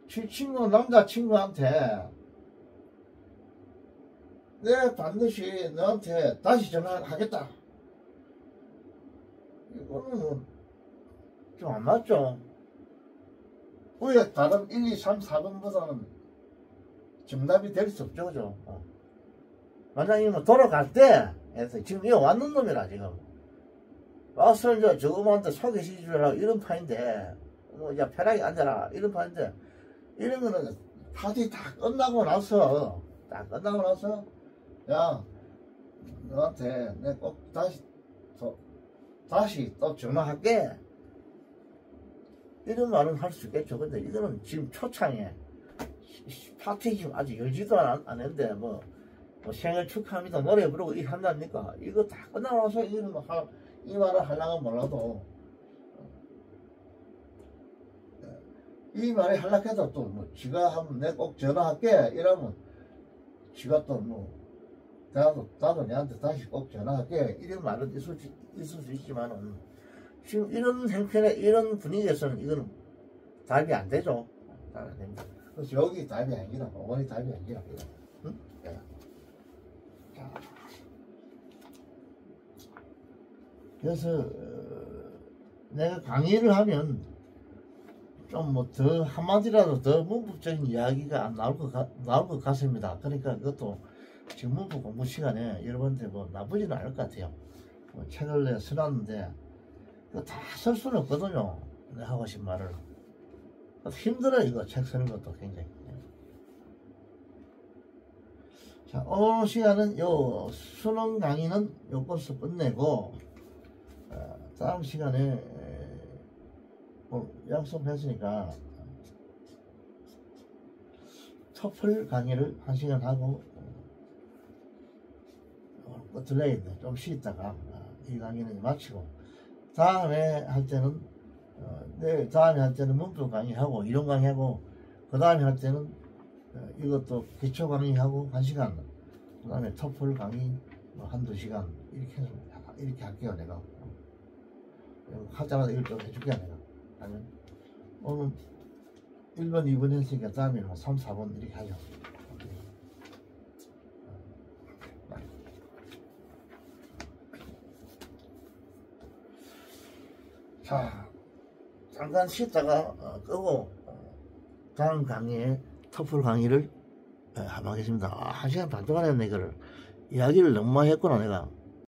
지 친구 남자친구한테 내가 반드시 너한테 다시 전화하겠다. 이거는 좀 안 맞죠? 왜 다른 1, 2, 3, 4번보다는 정답이 될 수 없죠, 그죠? 만약에 뭐 돌아갈 때, 지금 이거 왔는 놈이라, 지금. 와서 이제 저거한테 소개시켜주라, 이런 판인데, 뭐, 이제 편하게 앉아라, 이런 판인데, 이런 거는 파티 다 끝나고 나서, 야, 너한테 내가 꼭 다시 또 전화할게. 이런 말은 할 수 있겠죠. 근데 이거는 지금 초창에 파티 지금 아직 열지도 않았는데 뭐 생일 축하합니다 노래 부르고 일 한다니까 이거 다 끝나고 나서 이거는 이 말을 하려면 몰라도 이 말이 하려해도 또 뭐 지가 하면 내가 꼭 전화할게 이러면 지가 또 뭐 나도 내한테 다시 꼭 전화할게 이런 말은 있을 수 있지만은 지금 이런 형편에 이런 분위기에서는 이거는 답이 안 되죠. 답이 안 됩니다. 그래서 여기 답이 아니라 어머니 답이 아니라 응? 네. 자. 그래서 내가 강의를 하면 좀 뭐 더 한마디라도 더 문법적인 이야기가 안 나올 것 같습니다. 그러니까 그것도 지금 문법 공부 시간에 여러분들 뭐 나쁘지는 않을 것 같아요. 뭐 책을 내가 써놨는데 이거 다 쓸 수는 없거든요. 내가 하고 싶은 말을. 힘들어 이거 책 쓰는 것도 굉장히. 자, 오늘 시간은 요 수능 강의는 요것을 끝내고 다음 시간에 약속했으니까 토플 강의를 1시간 하고 들려야겠네. 좀 쉬다가 이 강의는 마치고 다음에 할 때는 다음에 할 때는 문법 강의하고 이론 강의하고 그 다음에 할 때는 이것도 기초 강의하고 1시간 그 다음에 토플 강의 뭐 한두 시간 이렇게 할게요. 내가 할 때마다 이걸 좀 해줄게 내가. 아니면 오늘 1번 2번 했으니까 다음에 뭐 3, 4번 이렇게 하죠. 자, 잠깐 쉬다가 끄고 다음 강의에 토플 강의를 하겠습니다. 1시간 반 동안 했네. 이거를 이야기를 너무 많이 했구나 내가.